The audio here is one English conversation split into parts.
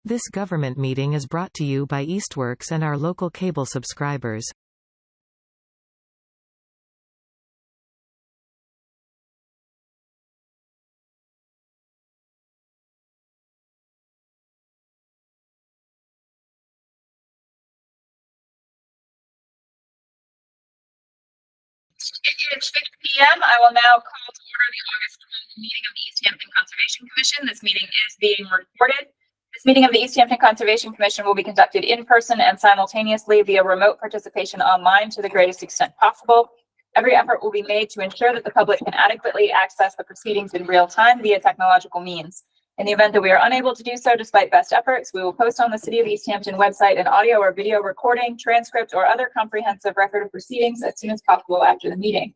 This government meeting is brought to you by Eastworks and our local cable subscribers. It is 6 p.m. I will now call to order the August 12th meeting of the Easthampton Conservation Commission. This meeting is being recorded. This meeting of the Easthampton Conservation Commission will be conducted in person and simultaneously via remote participation online to the greatest extent possible. Every effort will be made to ensure that the public can adequately access the proceedings in real time via technological means. In the event that we are unable to do so despite best efforts, we will post on the City of Easthampton website an audio or video recording, transcript, or other comprehensive record of proceedings as soon as possible after the meeting.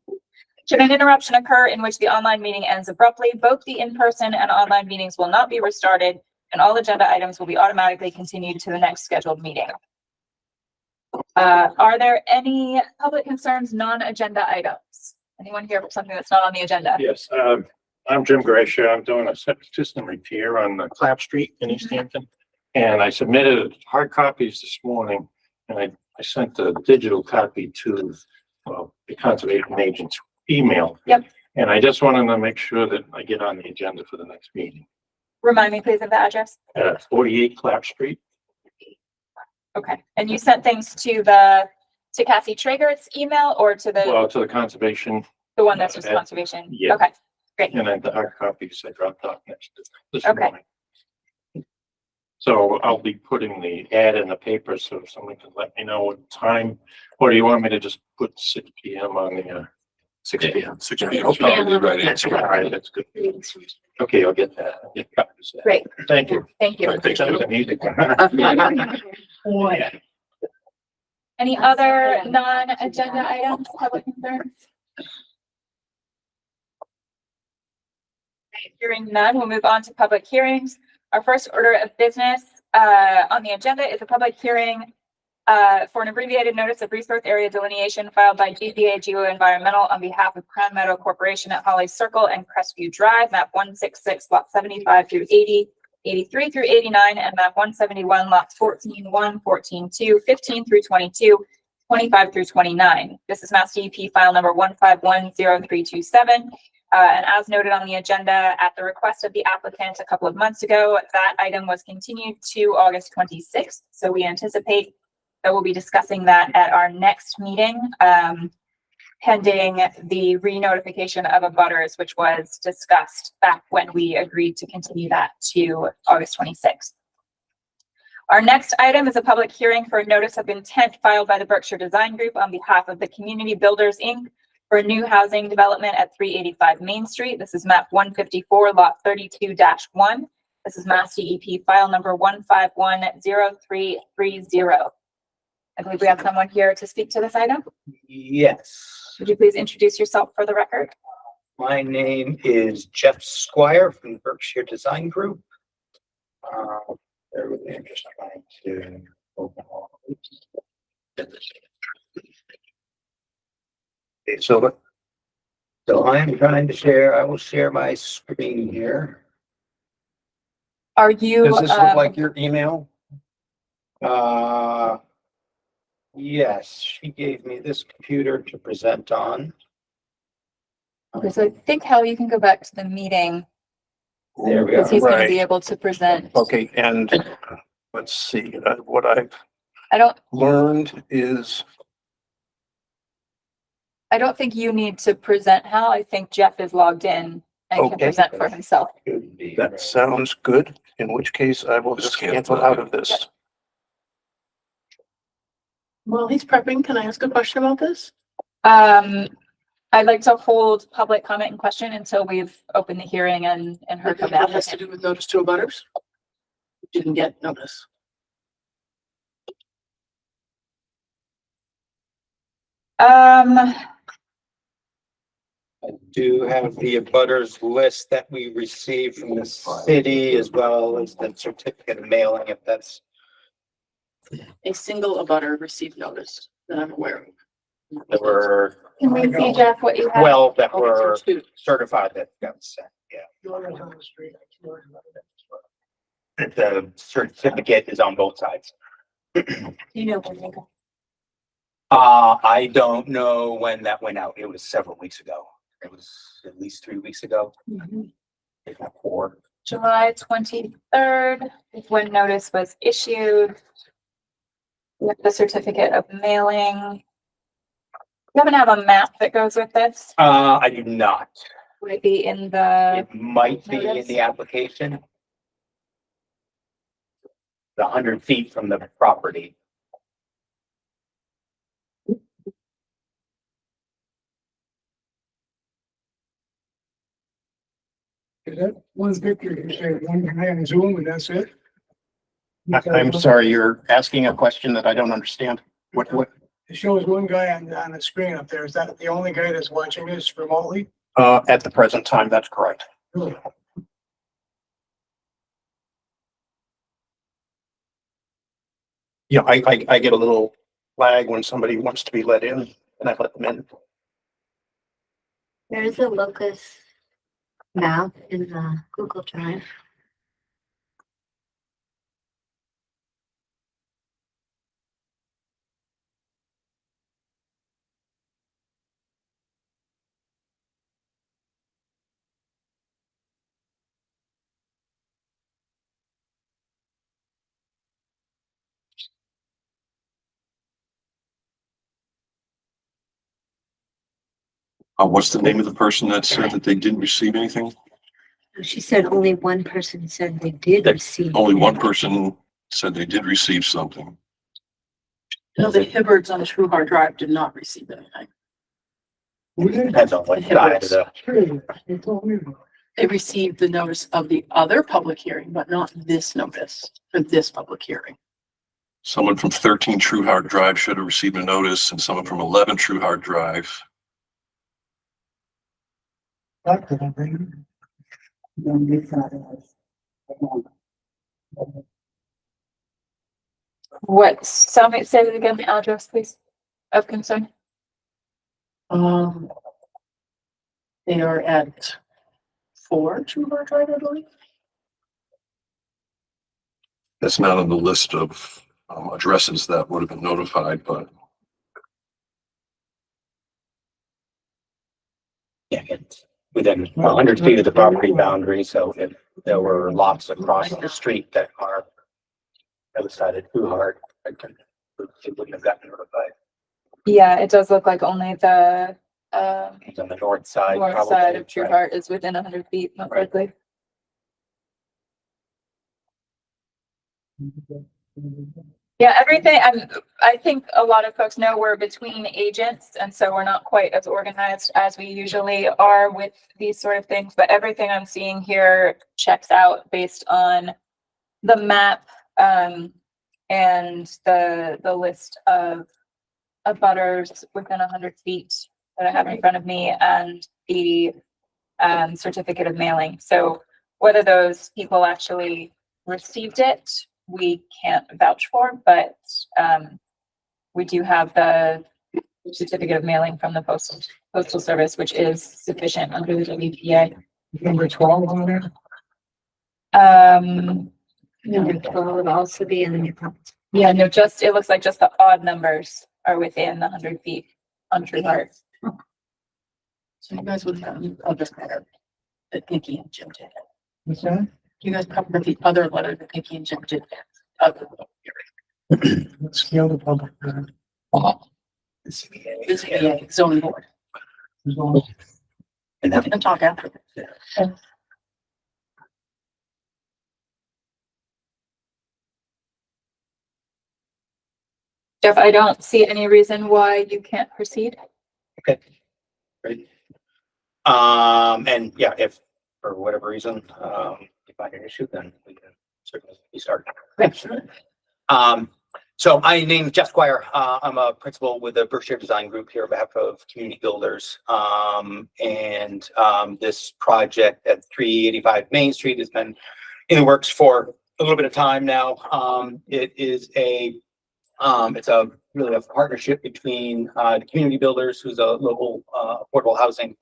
Should an interruption occur in which the online meeting ends abruptly, both the in-person and online meetings will not be restarted, and all agenda items will be automatically continued to the next scheduled meeting. Are there any public concerns, non-agenda items? Anyone here for something that's not on the agenda? Yes, I'm Jim Gracia. I'm doing a septic system repair on Clapp Street in Easthampton. And I submitted hard copies this morning, and I sent the digital copy to the conservation agent's email. Yep. And I just wanted to make sure that I get on the agenda for the next meeting. Remind me please of the address. 48 Clapp Street. Okay. And you sent things to Cassie Traeger's email or to the Well, to the conservation. the one that's just conservation? Yeah. Okay. Great. And then the hard copies I dropped off this Okay. morning. So I'll be putting the ad in the paper, so if someone can let me know what time, or do you want me to just put 6 p.m. on the 6 p.m. 6 p.m. Probably right answer. All right, that's good. Okay, I'll get that. I'll get copies of that. Great. Thank you. Thank you. Thanks. That was an easy one. Any other non-agenda items, public concerns? Hearing none, we'll move on to public hearings. Our first order of business on the agenda is a public hearing for an abbreviated notice of resource area delineation filed by GPA Geoenvironmental on behalf of Crown Meadow Corporation at Holly Circle and Crestview Drive, map 166, lot 75 through 80, 83 through 89, and map 171, lots 14, 1, 14, 2, 15 through 22, 25 through 29. This is Mass DEP file number 1510327. And as noted on the agenda at the request of the applicant a couple of months ago, that item was continued to August 26th. So we anticipate that we'll be discussing that at our next meeting, pending the re-notification of abutters, which was discussed back when we agreed to continue that to August 26th. Our next item is a public hearing for a notice of intent filed by the Berkshire Design Group on behalf of the Community Builders, Inc. for a new housing development at 385 Main Street. This is map 154, lot 32-1. This is Mass DEP file number 1510330. I believe we have someone here to speak to this item. Yes. Would you please introduce yourself for the record? My name is Jeff Squire from the Berkshire Design Group. Bear with me, I'm just trying to open all of these. Okay, so I am trying to share, I will share my screen here. Are you? Does this look like your email? Yes, she gave me this computer to present on. Okay, so I think how you can go back to the meeting There we because are. he's going to Right. be able to present. Okay, and let's see, what I've I don't learned is, think you need to present, Hal. I think Jeff is logged in and can Okay. present for himself. that sounds good, in which case I will just cancel out of this. While he's prepping, can I ask a question about this? I'd like to hold public comment and question until we've opened the hearing and heard from the What has to applicant. do with notice to abutters? Didn't get notice. I do have the abutters list that we received from the city as well as the certificate of mailing, if that's. A single abutter received notice that I'm aware of. There were Can we see, Jeff, what you have? 12 that Oh, were so two. certified that got sent, yeah. the certificate is on both sides. You know, when they go. I don't know when that went out. It was several weeks ago. It was at least 3 weeks ago, if not 4. July 23rd is when notice was issued. We have the certificate of mailing. You happen to have a map that goes with this? I do not. Would it be in the, It might be in notice? the application. The 100 feet from the property. Is that one picture, you say one guy on Zoom and that's it? I'm sorry, you're asking a question that I don't understand. What, It shows one guy on the screen up there. Is that the only guy that's watching this remotely? at the present time, that's correct. Really? Yeah, I get a little flag when somebody wants to be let in and I let them in. There's a locus map in the Google Drive. What's the name of the person that said that they didn't receive anything? She said only one person said they did receive. Only one person said they did receive something. No, the Hibbards on True Hard Drive did not receive anything. Depends on what side of the. They told me about They received the notice of the other public hearing, but not this notice for this public hearing. Someone from 13 True Hard Drive should have received a notice, and someone from 11 True Hard Drive. what, say it again, the address, please, of concern? They are at 4 True Hard Drive, I believe. That's not on the list of addresses that would have been notified, but Yeah, it's within 100 feet of the property boundary, so if there were lots across the street that are other side of Too Hard, it wouldn't have gotten notified. Yeah, it does look like only the, It's on the north side. north probably, side of True right? Heart is within 100 feet, most Right. likely. Yeah, everything, I think a lot of folks know we're between agents, and so we're not quite as organized as we usually are with these sort of things, but everything I'm seeing here checks out based on the map, and the list of abutters within 100 feet that I have in front of me, and the certificate of mailing. So whether those people actually received it, we can't vouch for, but we do have the certificate of mailing from the postal service, which is sufficient under the WPA. number 12 on there. Number 12 would also be in the. Yeah, no, just, it looks like just the odd numbers are within the 100 feet on True Heart. So you guys would have the other letter that Nikki and Jim did. What's that? You guys probably have the other letter that Nikki and Jim did. Let's scale the public. This is the zoning board. And We that, can talk after this. Jeff, I don't see any reason why you can't proceed. great. And yeah, if for whatever reason, you find an issue, then we can certainly restart. So my name is Jeff Squire. I'm a principal with the Berkshire Design Group here on behalf of Community Builders. This project at 385 Main Street has been in the works for a little bit of time now. It is it's a really a partnership between the Community Builders, who's a local affordable housing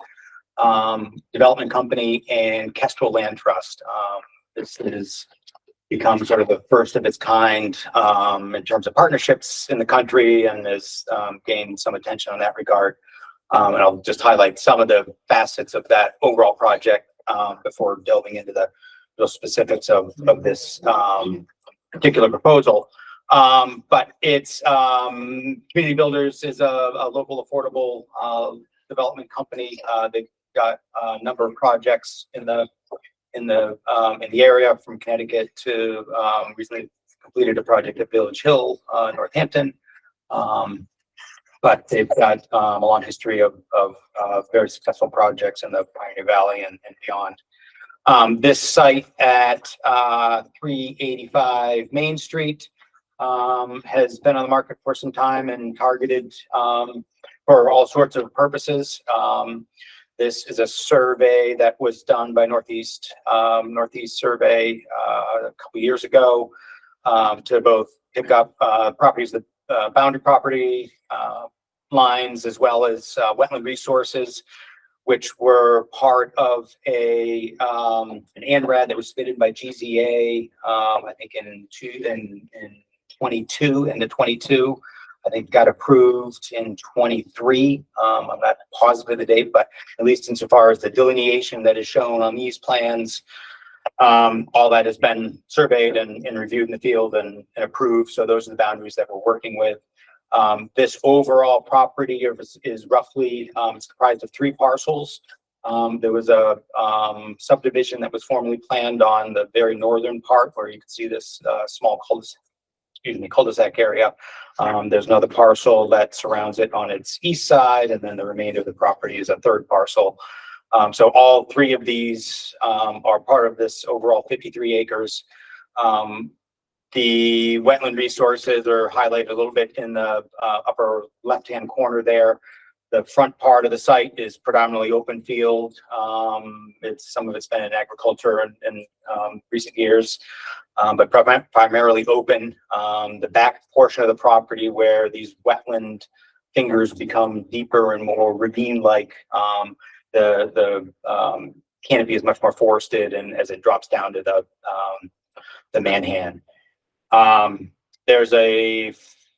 development company, and Kestrel Land Trust. This is become sort of the first of its kind in terms of partnerships in the country, and has gained some attention on that regard. And I'll just highlight some of the facets of that overall project before delving into the specifics of this particular proposal. But it's Community Builders is a local affordable development company. They've got a number of projects in the area, from Connecticut to recently completed a project at Village Hill, Northampton. But they've got a long history of very successful projects in the Pioneer Valley and beyond. This site at 385 Main Street has been on the market for some time and targeted for all sorts of purposes. This is a survey that was done by Northeast Survey a couple years ago to both pick up properties that boundary property lines, as well as wetland resources, which were part of an ANRAD that was submitted by GZA, I think in 22. I think got approved in 23. I'm not positive of the date, but at least insofar as the delineation that is shown on these plans, all that has been surveyed and reviewed in the field and approved. So those are the boundaries that we're working with. This overall property is roughly, it's comprised of 3 parcels. There was a subdivision that was formerly planned on the very northern part, where you can see this small cul-de-sac area. There's another parcel that surrounds it on its east side, and then the remainder of the property is a third parcel. So all 3 of these are part of this overall 53 acres. The wetland resources are highlighted a little bit in the upper left-hand corner there. The front part of the site is predominantly open field. Some of it's been in agriculture in recent years, but primarily open. The back portion of the property, where these wetland fingers become deeper and more ravine-like, the canopy is much more forested, and as it drops down to the manhan. There's a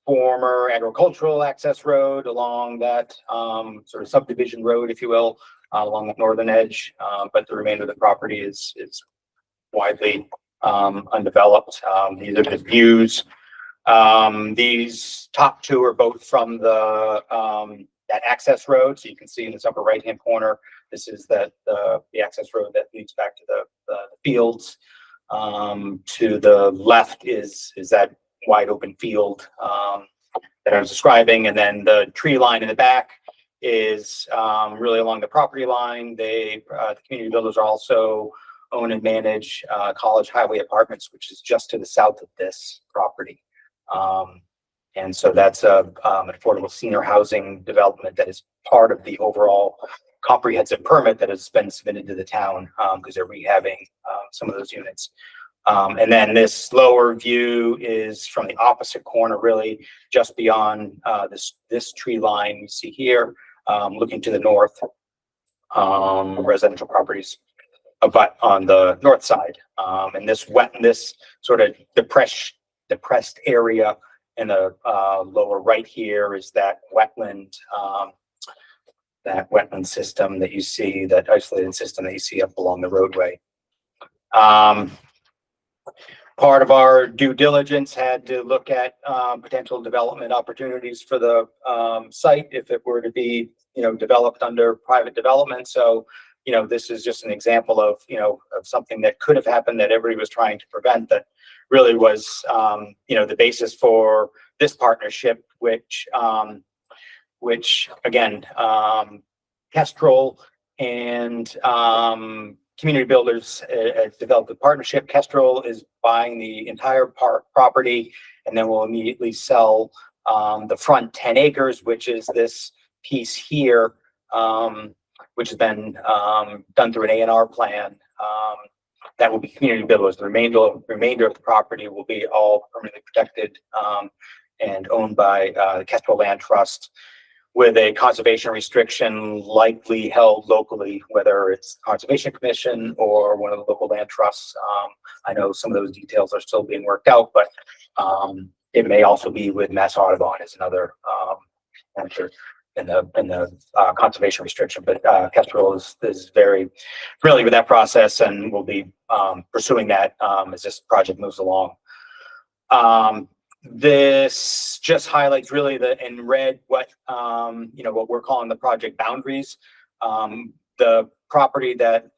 former agricultural access road along that sort of subdivision road, if you will, along the northern edge, but the remainder of the property is widely undeveloped. These are the views. These top 2 are both from that access road. So you can see in this upper right-hand corner, this is the access road that leads back to the fields. To the left is that wide open field that I was describing, and then the tree line in the back is really along the property line. The Community Builders also own and manage College Highway Apartments, which is just to the south of this property. And so that's an affordable senior housing development that is part of the overall comprehensive permit that has been submitted to the town, because they're rehabbing some of those units. And then this lower view is from the opposite corner, really just beyond this tree line you see here, looking to the north, residential properties, but on the north side. And this sort of depressed area in the lower right here is that wetland system that you see, that isolated system that you see up along the roadway. Part of our due diligence had to look at potential development opportunities for the site if it were to be, developed under private development. So, this is just an example of, of something that could have happened that everybody was trying to prevent, that really was, the basis for this partnership, which again, Kestrel and Community Builders developed a partnership. Kestrel is buying the entire property, and then we'll immediately sell the front 10 acres, which is this piece here, which has been done through an A&R plan. That will be Community Builders. The remainder of the property will be all permanently protected and owned by the Kestrel Land Trust. with a conservation restriction likely held locally, whether it's Conservation Commission or one of the local land trusts. I know some of those details are still being worked out, but it may also be with Mass Audubon as another answer in the conservation restriction. But Kestrel is very familiar with that process and will be pursuing that as this project moves along. This just highlights really in red what what we're calling the project boundaries. The property that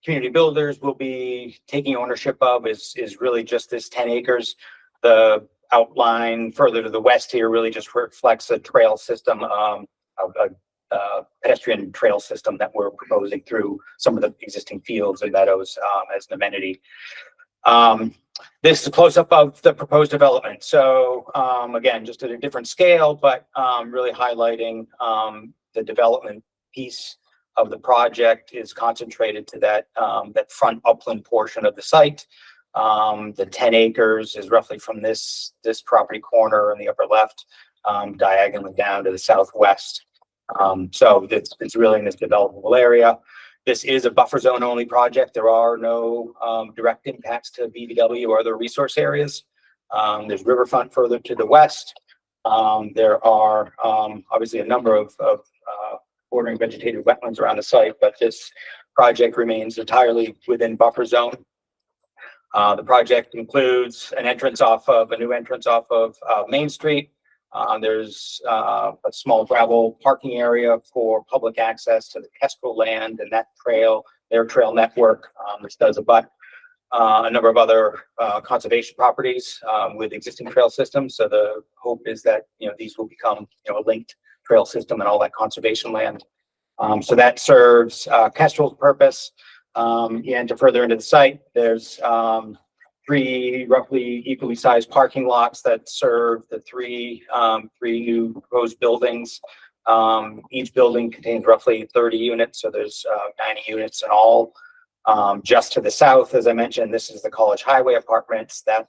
community builders will be taking ownership of is really just this 10 acres. The outline further to the west here really just reflects a trail system, a pedestrian trail system that we're proposing through some of the existing fields and meadows as an amenity. This is a close-up of the proposed development. So again, just at a different scale, but really highlighting the development piece of the project is concentrated to that front upland portion of the site. The 10 acres is roughly from this property corner in the upper left, diagonally down to the southwest. So it's really in this developable area. This is a buffer zone only project. There are no direct impacts to BVW or other resource areas. There's riverfront further to the west. There are obviously a number of bordering vegetated wetlands around the site, but this project remains entirely within buffer zone. The project includes a new entrance off of Main Street. There's a small gravel parking area for public access to the Kestrel land and their trail network, which does abut a number of other conservation properties with existing trail systems. So the hope is that these will become a linked trail system and all that conservation land. So that serves Kestrel's purpose. And to further into the site, there's 3 roughly equally sized parking lots that serve the three new proposed buildings. Each building contains roughly 30 units, so there's 90 units in all. Just to the south, as I mentioned, this is the College Highway Apartments that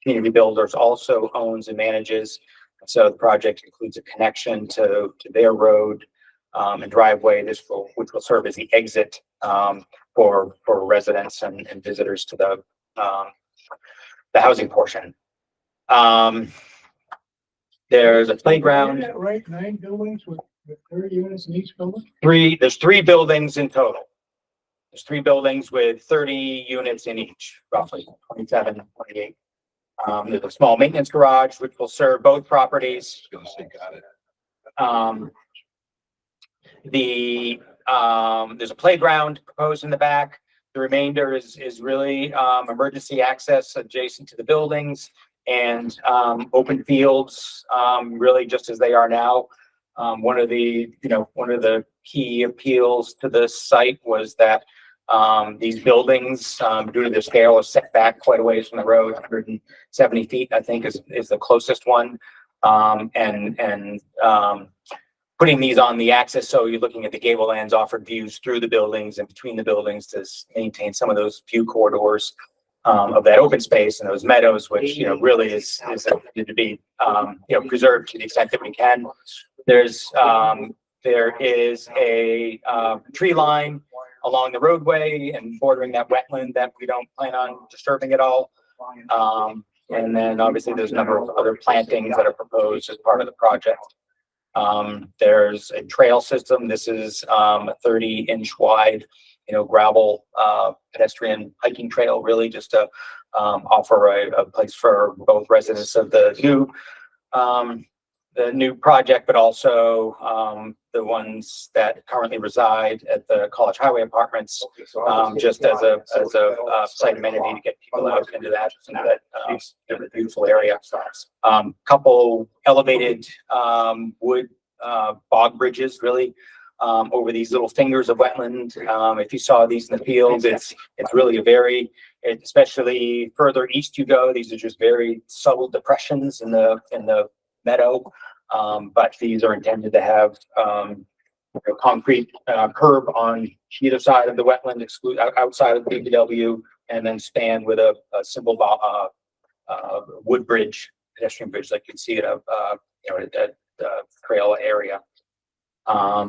Community Builders also owns and manages. So the project includes a connection to their road and driveway, which will serve as the exit for residents and visitors to the housing portion. There's a playground. Right, 9 buildings with 30 units in each building? There's 3 buildings in total. There's 3 buildings with 30 units in each, roughly 27, 28. There's a small maintenance garage, which will serve both properties. There's a playground proposed in the back. The remainder is really emergency access adjacent to the buildings and open fields, really just as they are now. One of the key appeals to this site was that these buildings, due to their scale, are set back quite a ways from the road. 170 feet, I think, is the closest one. Putting these on the axis, so you're looking at the gable ends, offered views through the buildings and between the buildings to maintain some of those view corridors of that open space and those meadows, which really is to be preserved to the extent that we can. There is a tree line along the roadway and bordering that wetland that we don't plan on disturbing at all. And then obviously there's a number of other plantings that are proposed as part of the project. There's a trail system. This is a 30-inch wide, gravel pedestrian hiking trail, really just to offer a place for both residents of the new project, but also the ones that currently reside at the College Highway Apartments, just as a site amenity to get people out into that beautiful area. Couple elevated wood bog bridges, really, over these little fingers of wetland. If you saw these in the field, it's really especially further east you go, these are just very subtle depressions in the meadow. But these are intended to have concrete curb on either side of the wetland, outside of the BVW, and then span with a simple wood bridge, pedestrian bridge, like you can see at trail area.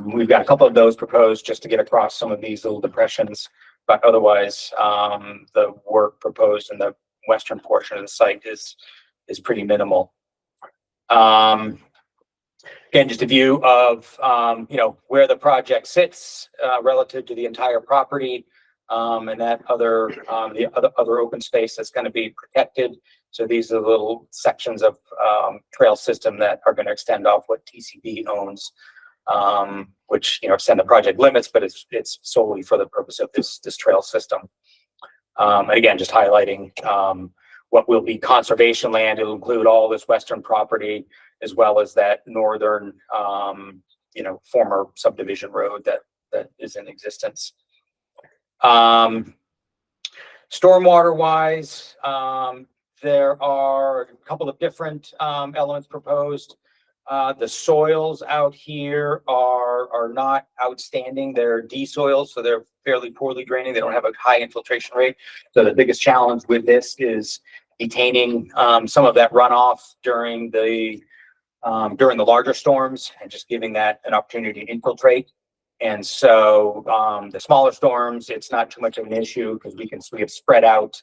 We've got a couple of those proposed just to get across some of these little depressions, but otherwise, the work proposed in the western portion of the site is pretty minimal. Again, just a view of, where the project sits, relative to the entire property, and that the other open space that's going to be protected. So these are the little sections of, trail system that are going to extend off what TCB owns, which, extend the project limits, but it's solely for the purpose of this trail system. And again, just highlighting, what will be conservation land. It'll include all this western property, as well as that northern, former subdivision road that is in existence. Stormwater wise, there are a couple of different elements proposed. The soils out here are not outstanding. They're D soils, so they're fairly poorly draining. They don't have a high infiltration rate. So the biggest challenge with this is detaining some of that runoff during the larger storms and just giving that an opportunity to infiltrate. And so the smaller storms, it's not too much of an issue because we have spread out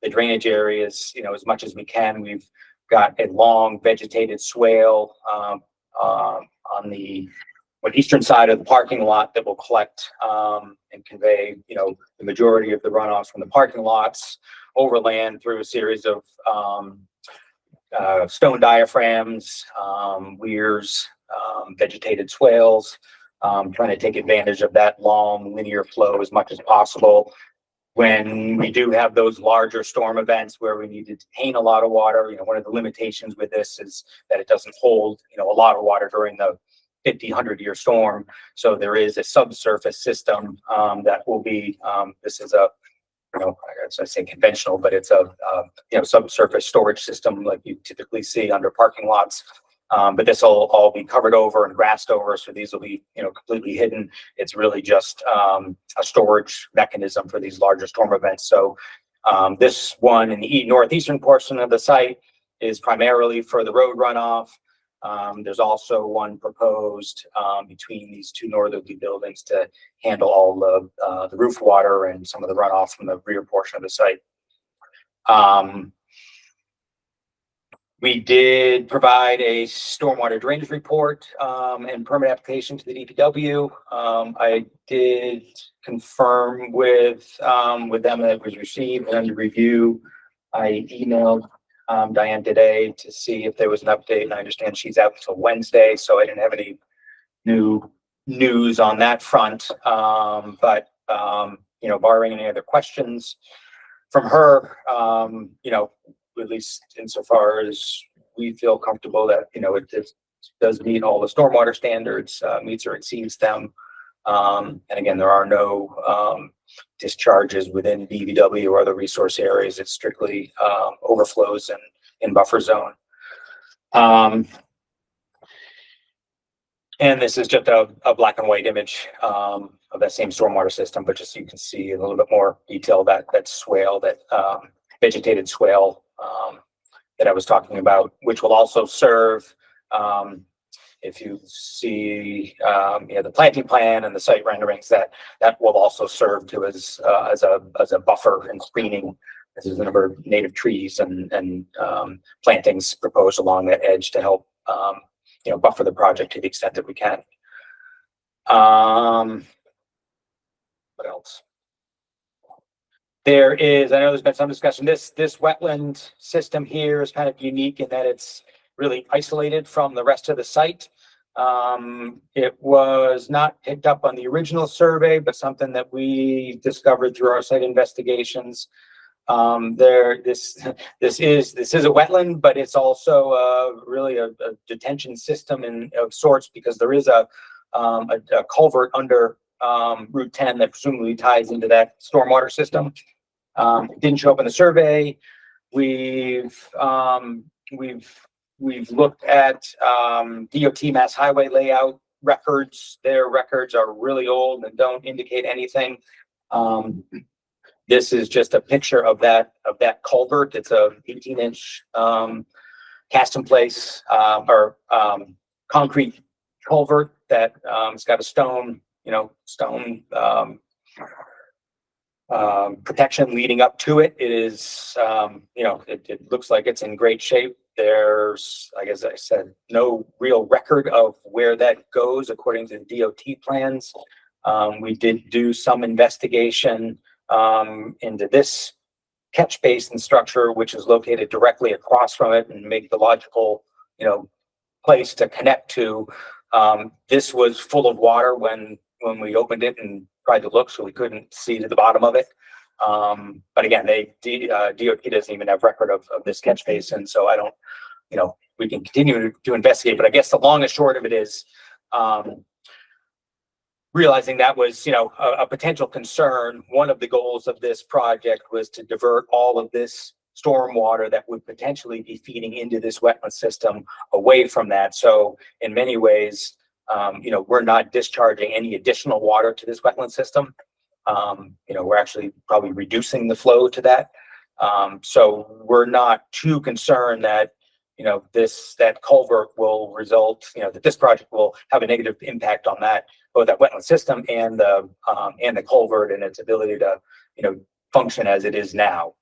the drainage areas, as much as we can. We've got a long vegetated swale on the eastern side of the parking lot that will collect and convey, the majority of the runoff from the parking lots overland through a series of stone diaphragms, weirs, vegetated swales, trying to take advantage of that long linear flow as much as possible. When we do have those larger storm events where we need to detain a lot of water, one of the limitations with this is that it doesn't hold, a lot of water during the 50-100 year storm. So there is a subsurface system that will be, this is a, I say conventional, but it's a, subsurface storage system like you typically see under parking lots. But this will all be covered over and grassed over. So these will be, completely hidden. It's really just a storage mechanism for these larger storm events. So this one in the northeastern portion of the site is primarily for the road runoff. There's also one proposed between these two northerly buildings to handle all of the roof water and some of the runoff from the rear portion of the site. We did provide a stormwater drainage report and permit application to the DPW. I did confirm with them that it was received and under review. I emailed Diane today to see if there was an update, and I understand she's out until Wednesday, so I didn't have any new news on that front. But barring any other questions from her, at least insofar as we feel comfortable that, it does meet all the stormwater standards, meets or exceeds them. And again, there are no discharges within BVW or other resource areas. It's strictly overflows in buffer zone. And this is just a black and white image of that same stormwater system, but just so you can see a little bit more detail that swale, that vegetated swale that I was talking about, which will also serve, if you see the planting plan and the site renderings, that will also serve to as a buffer and screening. This is a number of native trees and plantings proposed along that edge to help buffer the project to the extent that we can. What else? There is, I know there's been some discussion, this wetland system here is kind of unique in that it's really isolated from the rest of the site. It was not picked up on the original survey, but something that we discovered through our site investigations. This is a wetland, but it's also really a detention system of sorts, because there is a culvert under Route 10 that presumably ties into that stormwater system. It didn't show up in the survey. We've looked at DOT Mass Highway layout records. Their records are really old and don't indicate anything. This is just a picture of that culvert. It's a 18-inch cast in place or concrete culvert that, it's got a stone protection leading up to it. It is, it looks like it's in great shape. There's, like as I said, no real record of where that goes according to the DOT plans. We did do some investigation into this catch basin structure, which is located directly across from it and make the logical, place to connect to. This was full of water when we opened it and tried to look, so we couldn't see to the bottom of it. But again, DOT doesn't even have record of this catch basin, so I don't, we can continue to investigate. But I guess the long and short of it is, realizing that was, a potential concern. One of the goals of this project was to divert all of this stormwater that would potentially be feeding into this wetland system away from that. So in many ways, we're not discharging any additional water to this wetland system. We're actually probably reducing the flow to that. So we're not too concerned that, that culvert will result, that this project will have a negative impact on that, both that wetland system and the culvert and its ability to, function as it is now.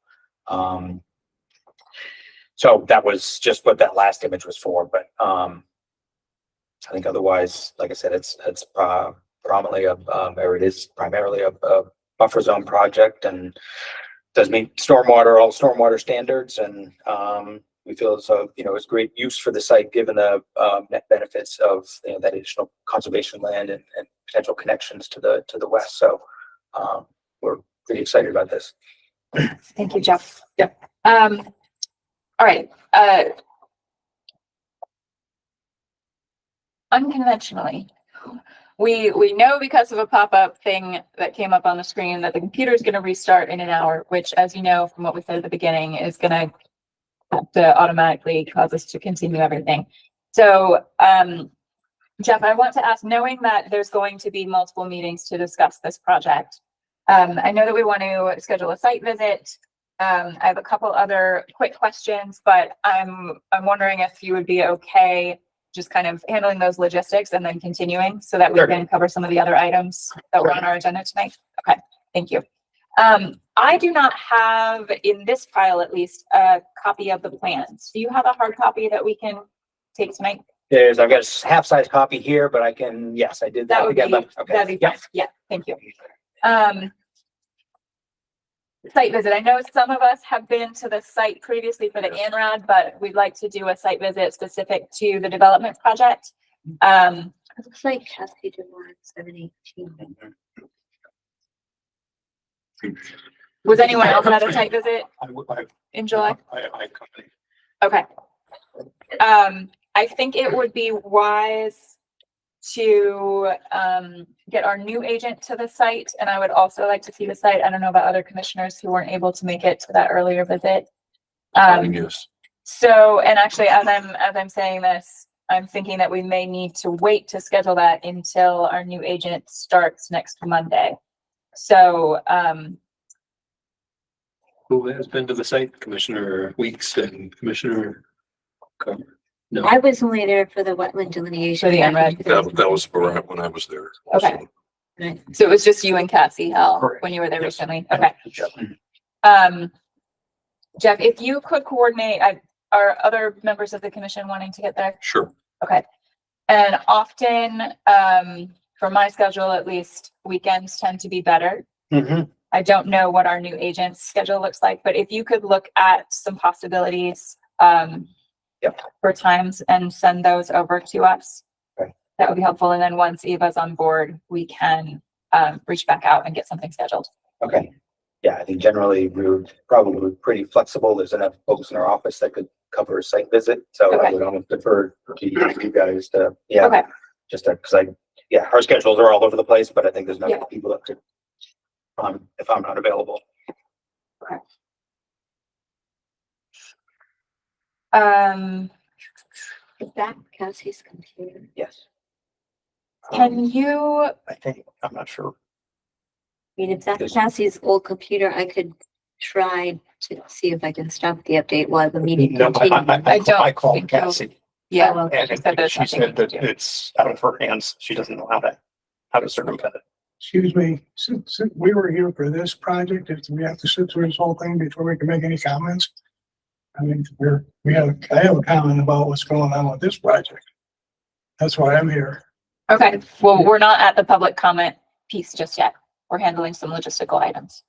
So that was just what that last image was for. But I think otherwise, like I said, it's primarily a buffer zone project and does meet all stormwater standards. And we feel as though, it's great use for the site given the net benefits of that additional conservation land and potential connections to the west. So we're pretty excited about this. Thank you, Jeff. Yep. All right. Unconventionally, we know because of a pop-up thing that came up on the screen that the computer is going to restart in an hour, which, as you know from what we said at the beginning, is going to have to automatically cause us to continue everything. So, Jeff, I want to ask, knowing that there's going to be multiple meetings to discuss this project, I know that we want to schedule a site visit. I have a couple other quick questions, but I'm wondering if you would be okay just kind of handling those logistics and then continuing so that we can cover some of the other items that were on our agenda tonight. Okay, thank you. I do not have, in this file at least, a copy of the plans. Do you have a hard copy that we can take tonight? I've got a half-size copy here, but I can, yes, I did that. That would be, okay. that'd be fine. Yeah, thank you. Site visit. I know some of us have been to the site previously for the ANRAD, but we'd like to do a site visit specific to the development project. It looks like Cassie did one at 718. Was anyone else at a site visit in July? I Okay. I think it would be wise to get our new agent to the site, and I would also like to see the site. I don't know about other commissioners who weren't able to make it to that earlier visit. Yes. So, and actually, as I'm saying this, I'm thinking that we may need to wait to schedule that until our new agent starts next Monday. So, who has been to the site? Commissioner Weeks and Commissioner Comer? No. I was only there for the wetland delineation. For the ANRAD. That was when I was there. Okay. Right. So it was just you and Cassie, Hal, Correct. when you were there Yes. recently. Okay. Jeff, if you could coordinate, are other members of the commission wanting to get there? Sure. Okay. And often, for my schedule, at least, weekends tend to be better. Mm-hmm. I don't know what our new agent's schedule looks like, but if you could look at some possibilities, for times and send those over to us, Okay. that would be helpful. And then once Eva's on board, we can reach back out and get something scheduled. Okay. Yeah, I think generally we're probably pretty flexible. There's enough folks in our office that could cover a site visit. So I Okay. would almost defer to you guys to, Okay. just to, because our schedules are all over the place, but I think there's Yeah. enough people that could, if I'm not available. Is that Cassie's computer? Yes. Can you, I think, I'm not sure. I mean, if that's Yes. Cassie's old computer, I could try to see if I can stop the update while the meeting No, continues. I don't I called think so. Cassie. Yeah. well, She said there's She nothing said you can that do. it's out of her hands. She doesn't know how to circumvent it. Excuse me, since we were here for this project, do we have to sit through this whole thing before we can make any comments? I mean, I have a comment about what's going on with this project. That's why I'm here. Okay, well, we're not at the public comment piece just yet. We're handling some logistical items.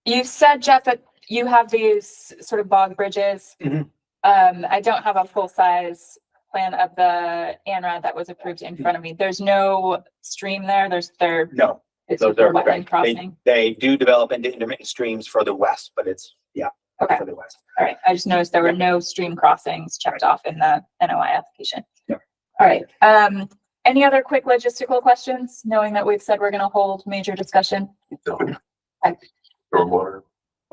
You said, Jeff, that you have these sort of bog bridges. Mhm. I don't have a full-size plan of the ANRAD that was approved in front of me. There's no stream there. No, It's those just a are, wetland crossing. they do develop into intermittent streams further west, but it's, yeah, Okay, further west. all right. I just noticed there were no stream crossings checked off in the NOI application. Yeah. All right. Any other quick logistical questions, knowing that we've said we're going to hold major discussion? Stormwater.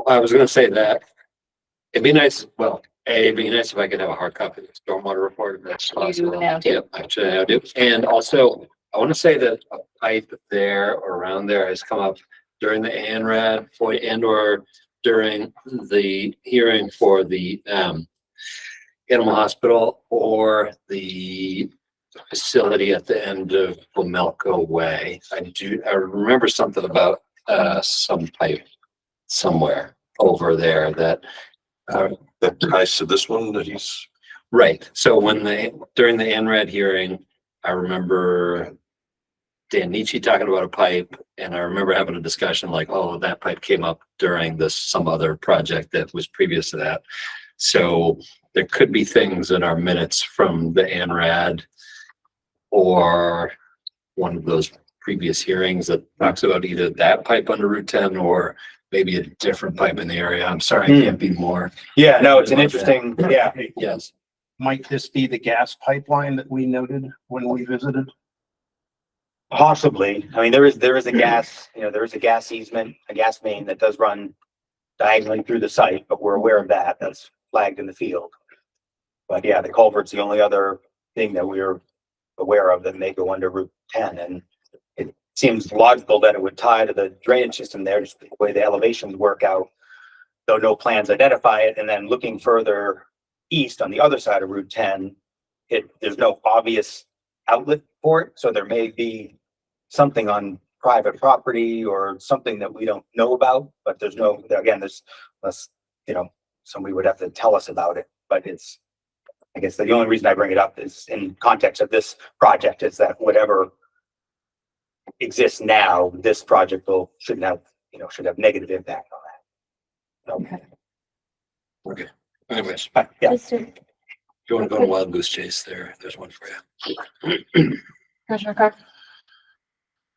I was gonna say that. It'd be nice, well, it'd be nice if I could have a hard copy of the stormwater report if that's possible. now do. Yep, actually, I do. And also, I want to say that a pipe there or around there has come up during the ANRAD or during the hearing for the animal hospital or the facility at the end of Wilmelco Way. I remember something about some pipe somewhere over there that That ties to this one that he's, right. So during the ANRAD hearing, I remember Dan Nietzsche talking about a pipe, and I remember having a discussion like, oh, that pipe came up during some other project that was previous to that. So there could be things in our minutes from the ANRAD or one of those previous hearings that talks about either that pipe under Route 10 or maybe a different pipe in the area. I'm sorry, I can't be more. Yeah, no, it's an interesting, yeah. Yes. Might this be the gas pipeline that we noted when we visited? Possibly. I mean, there is a gas, there is a gas easement, a gas main that does run diagonally through the site, but we're aware of that. That's flagged in the field. But yeah, the culvert's the only other thing that we're aware of that may go under Route 10. And it seems logical that it would tie to the drainage system there, just the way the elevations work out, though no plans identify it. And then looking further east on the other side of Route 10, there's no obvious outlet for it. So there may be something on private property or something that we don't know about, but there's less, somebody would have to tell us about it. But I guess the only reason I bring it up is in context of this project is that whatever exists now, this project should have negative impact on that. So, Okay. Anyways, yeah. Just a if you want to go to Wild Goose Chase there's one for you. Commissioner Carr?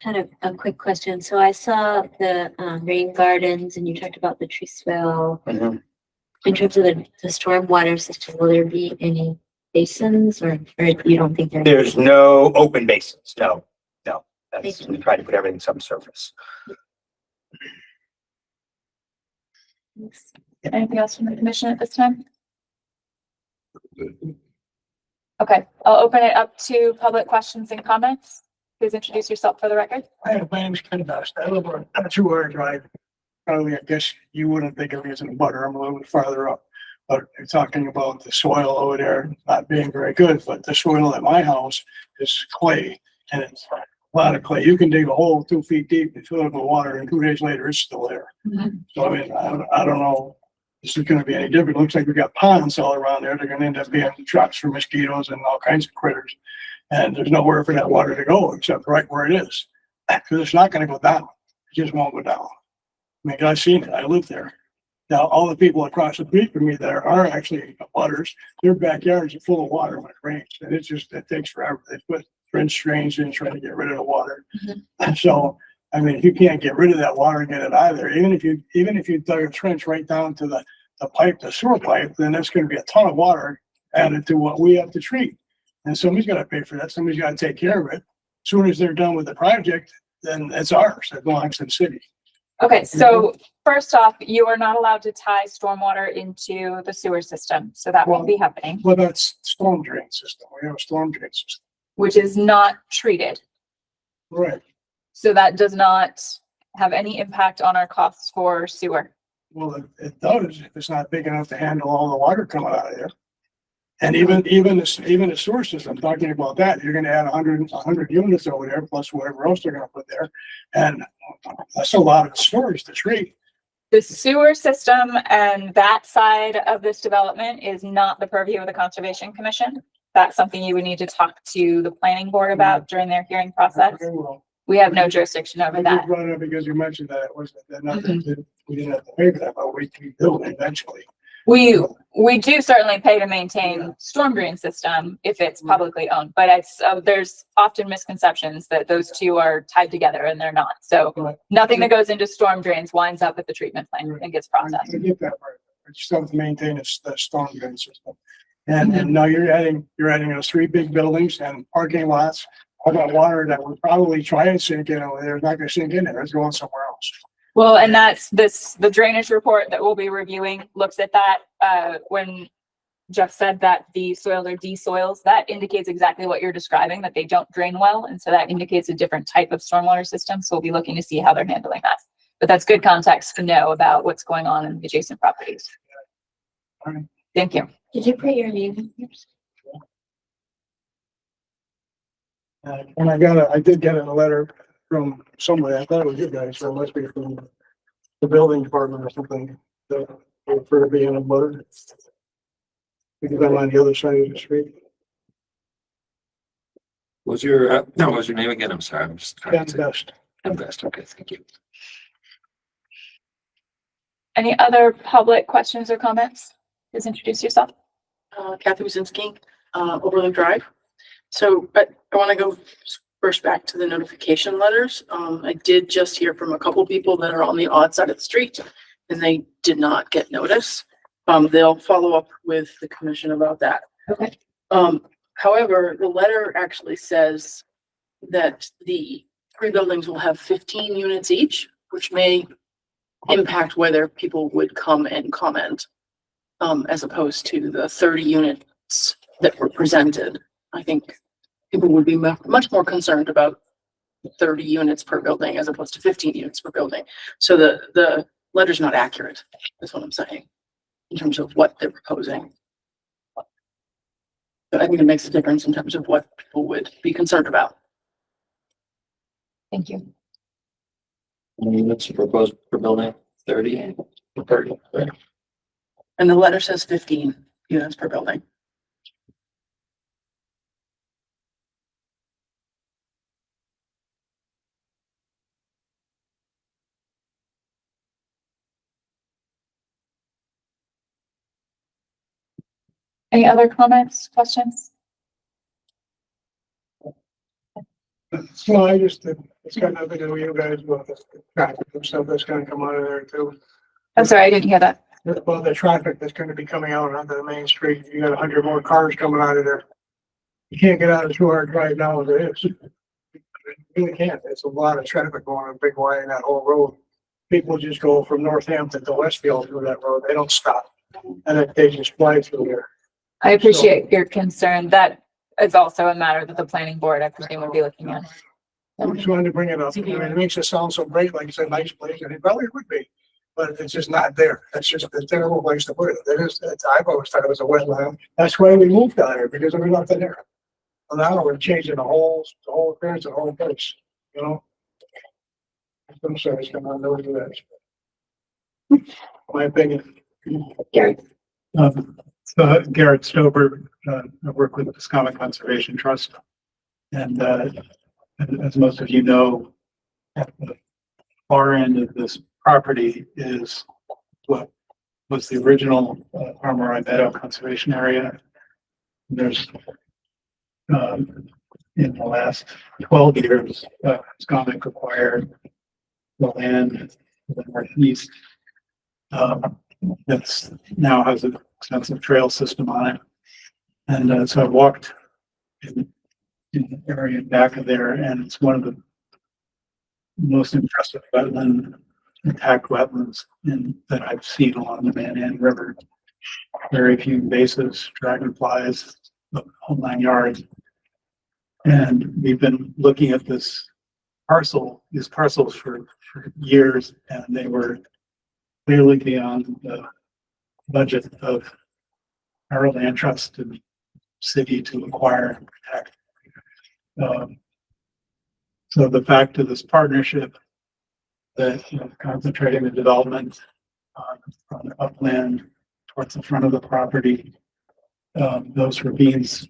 kind of a quick question. So I saw the rain gardens and you talked about the tree swale. Mhm. In terms of the stormwater system, will there be any basins or you don't think there? There's no open basins. No. Thank you. We try to put everything subsurface. Thanks. Anything else from the commission at this time? Okay, I'll open it up to public questions and comments. Please introduce yourself for the record. My name's Ken Dust. I live on a 2-hour drive. Probably, I guess you wouldn't think of me as a butter. I'm a little bit farther up. But you're talking about the soil over there not being very good, but the soil at my house is clay and it's a lot of clay. You can dig a hole 2 feet deep and fill it with water and 2 days later it's still there. Mhm. So I mean, I don't know. This is gonna be any different. It looks like we got ponds all around there. They're gonna end up being traps for mosquitoes and all kinds of critters. And there's nowhere for that water to go except right where it is. Because it's not gonna go down. It just won't go down. I mean, I've seen it. I live there. Now, all the people across the street from me that are actually butters, their backyards are full of water when it rains. And it takes forever. They put trench drains in trying to get rid of the water. So, I mean, if you can't get rid of that water and get it out of there, even if you dug a trench right down to the pipe, the sewer pipe, then that's gonna be a ton of water added to what we have to treat. And somebody's gotta pay for that. Somebody's gotta take care of it. As soon as they're done with the project, then it's ours. It belongs to the city. Okay, so first off, you are not allowed to tie stormwater into the sewer system, so that won't be happening, Well, that's storm drain system. We have a storm drain system. which is not treated. Right. So that does not have any impact on our costs for sewer. Well, it does, if it's not big enough to handle all the water coming out of there. And even the sewer system, talking about that, you're gonna add 100 units over there, plus whatever else they're gonna put there. And that's a lot of storage to treat. The sewer system and that side of this development is not the purview of the Conservation Commission. That's something you would need to talk to the planning board about during their hearing process. Okay, well, We have no jurisdiction I over just that. brought it up because you mentioned that it was, that not that we didn't have to pay for that, but we build it eventually. We do certainly pay to maintain storm drain system if it's publicly owned, but there's often misconceptions that those two are tied together and they're not. So nothing that goes into storm drains winds up at the treatment plant and gets processed. I get that part. I just have to maintain the storm drain system. And now you're adding those 3 big buildings and parking lots. All that water that would probably try and sink in over there is not gonna sink in there. It's going somewhere else. Well, and that's the drainage report that we'll be reviewing looks at that. When Jeff said that the soils are desoils, that indicates exactly what you're describing, that they don't drain well. And so that indicates a different type of stormwater system. So we'll be looking to see how they're handling that. But that's good context to know about what's going on in adjacent properties. All right. Thank you. Did you put your name in here? And I did get a letter from somebody. I thought it was you guys, so it must be from the building department or something. For being a butter. Because I'm on the other side of the street. What was your name again? I'm sorry. I'm just trying That's to. best. Best. Okay, thank you. Any other public questions or comments? Please introduce yourself. Kathy Wazinski, Overland Drive. So I want to go first back to the notification letters. I did just hear from a couple people that are on the odd side of the street and they did not get notice. They'll follow up with the commission about that. Okay. However, the letter actually says that the 3 buildings will have 15 units each, which may impact whether people would come and comment, as opposed to the 30 units that were presented. I think people would be much more concerned about 30 units per building as opposed to 15 units per building. So the letter's not accurate, is what I'm saying, in terms of what they're proposing. But I think it makes a difference in terms of what people would be concerned about. Thank you. Units proposed per building, 30. 30. Right. And the letter says 15 units per building. Any other comments, questions? No, it's got nothing to do with you guys, but the traffic and stuff that's gonna come out of there too. I'm sorry, I didn't hear that. Well, the traffic that's gonna be coming out onto the main street, you got 100 more cars coming out of there. You can't get out of 200 drive now as it is. You really can't. It's a lot of traffic going on Big Y in that whole road. People just go from Northampton to Westfield through that road. They don't stop. And they just fly through there. I appreciate your concern. That is also a matter that the planning board, I presume, would be looking at. I just wanted to bring it up. I mean, it makes it sound so great, like it's a nice place, and it probably would be, but it's just not there. That's just a terrible place to put it. I've always thought it was a wetland. That's why we moved out here, because there was nothing there. And now we're changing the whole appearance of the whole place, you know? I'm sorry, it's coming on over to that. My opinion. Gary. So Garrett Stover, I work with the Piscoma Conservation Trust. And as most of you know, at the far end of this property is what was the original Armory Meadow Conservation Area. There's in the last 12 years, Piscoma acquired the land to the northeast. That's now has an extensive trail system on it. And so I walked in the area back of there, and it's one of the most impressive intact wetlands that I've seen along the Manhattan River. Very few bases, dragonflies, the whole 9 yards. And we've been looking at these parcels for years, and they were clearly beyond the budget of our land trust and city to acquire and protect. So the fact of this partnership that, you know, concentrating the development on the upland towards the front of the property, those ravines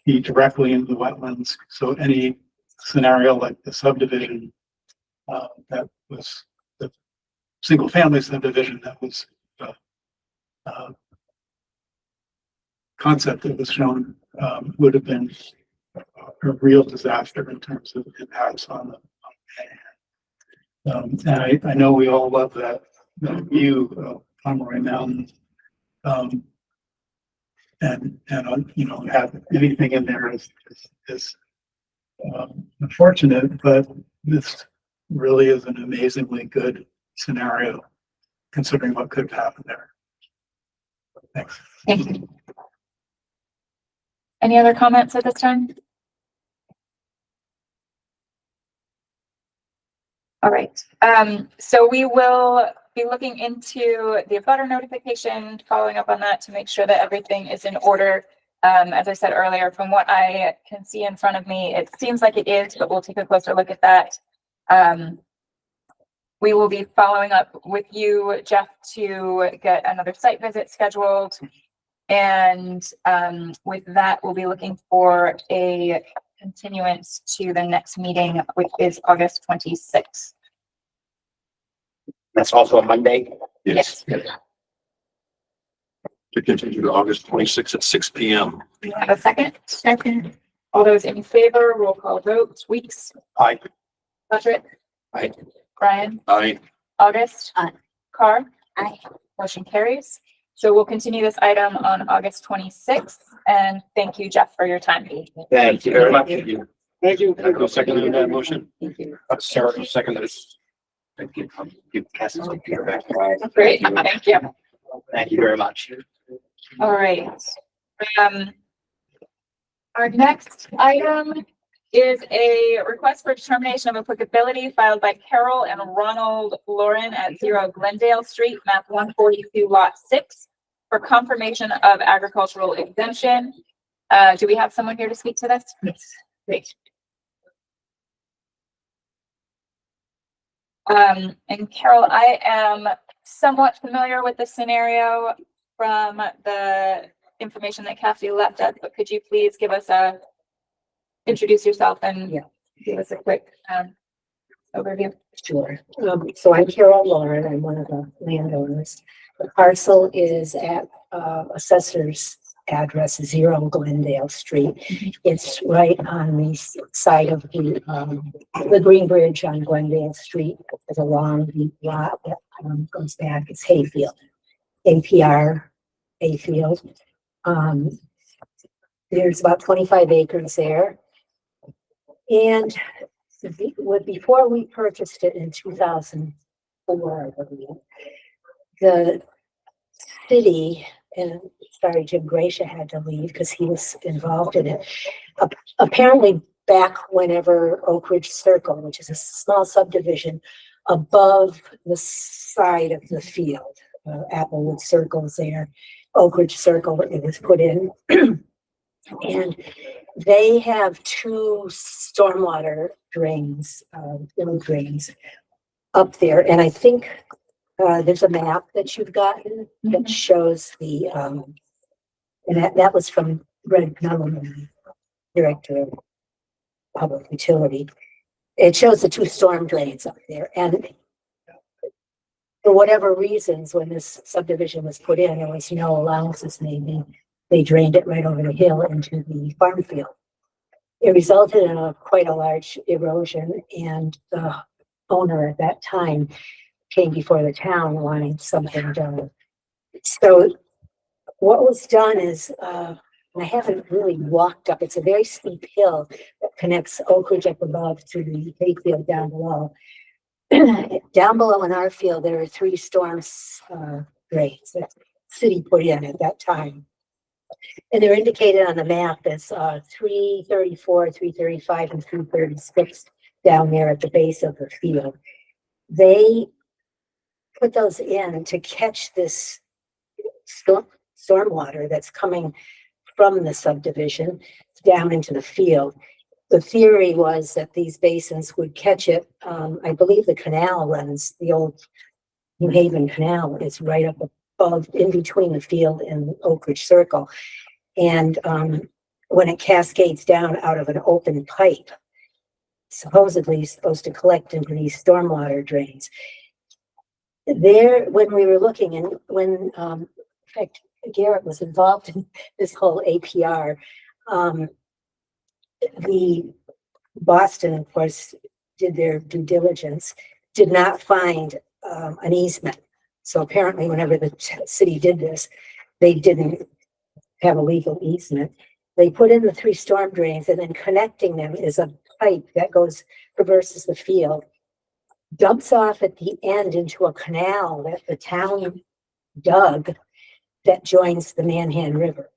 feed directly into the wetlands. So any scenario like the subdivision, that was the single family subdivision that was concept that was shown, would have been a real disaster in terms of impacts on the and I know we all love that view of Pomeroy Mountain. And you know, have anything in there is unfortunate, but this really is an amazingly good scenario considering what could happen there. Thanks. Thank you. Any other comments at this time? All right, so we will be looking into the abutter notification, following up on that to make sure that everything is in order. As I said earlier, from what I can see in front of me, it seems like it is, but we'll take a closer look at that. We will be following up with you, Jeff, to get another site visit scheduled. And with that, we'll be looking for a continuance to the next meeting, which is August 26th. That's also a Monday. Yes. To continue to August 26th at 6 p.m. Do you have a second? Second. All those in favor, roll call vote. Weeks. Aye. Patrick. Aye. Brian. Aye. August. Aye. Carr. Aye. Motion carries. So we'll continue this item on August 26th. And thank you, Jeff, for your time. Thank you very much. Thank you. I go second on that motion. Thank you. Sarah, second this. Thank you. You pass this computer back. Great. Thank you. Thank you very much. All right. Our next item is a request for determination of applicability filed by Carol and Ronald Lauren at 0 Glendale Street, map 142, lot 6, for confirmation of agricultural exemption. Do we have someone here to speak to this? Yes. Great. And Carol, I am somewhat familiar with the scenario from the information that Cassie left us, but could you please give us introduce yourself and give us a quick overview? Sure. So I'm Carol Lauren. I'm one of the landowners. The parcel is at assessor's address 0 Glendale Street. It's right on the side of the Green Bridge on Glendale Street. There's a long deep lot that goes back. It's Hayfield, APR Hayfield. There's about 25 acres there. And before we purchased it in 2004, I believe, the city, and sorry, Jim Gracia had to leave because he was involved in it. Apparently back whenever Oak Ridge Circle, which is a small subdivision above the side of the field, Applewood Circle's there, Oak Ridge Circle, it was put in. And they have 2 stormwater drains, drains up there. And I think there's a map that you've gotten that shows the, and that was from Greg Nullman, Director of Public Utility. It shows the 2 storm drains up there. And for whatever reasons, when this subdivision was put in, there was no allowances made. They drained it right over the hill into the farm field. It resulted in quite a large erosion, and the owner at that time came before the town wanting something done. So what was done is, I haven't really walked up, it's a very steep hill that connects Oak Ridge up above to the hayfield down below. Down below in our field, there are 3 storm drains that the city put in at that time. And they're indicated on the map as 334, 335, and 336 down there at the base of the field. They put those in to catch this stormwater that's coming from the subdivision down into the field. The theory was that these basins would catch it. I believe the canal runs, the old New Haven Canal is right up above, in between the field and Oak Ridge Circle. And when it cascades down out of an open pipe, supposedly supposed to collect into these stormwater drains. There, when we were looking, and when, in fact, Garrett was involved in this whole APR, the Boston, of course, did their due diligence, did not find an easement. So apparently, whenever the city did this, they didn't have a legal easement. They put in the 3 storm drains, and then connecting them is a pipe that goes, traverses the field, dumps off at the end into a canal that the town dug that joins the Manhan River.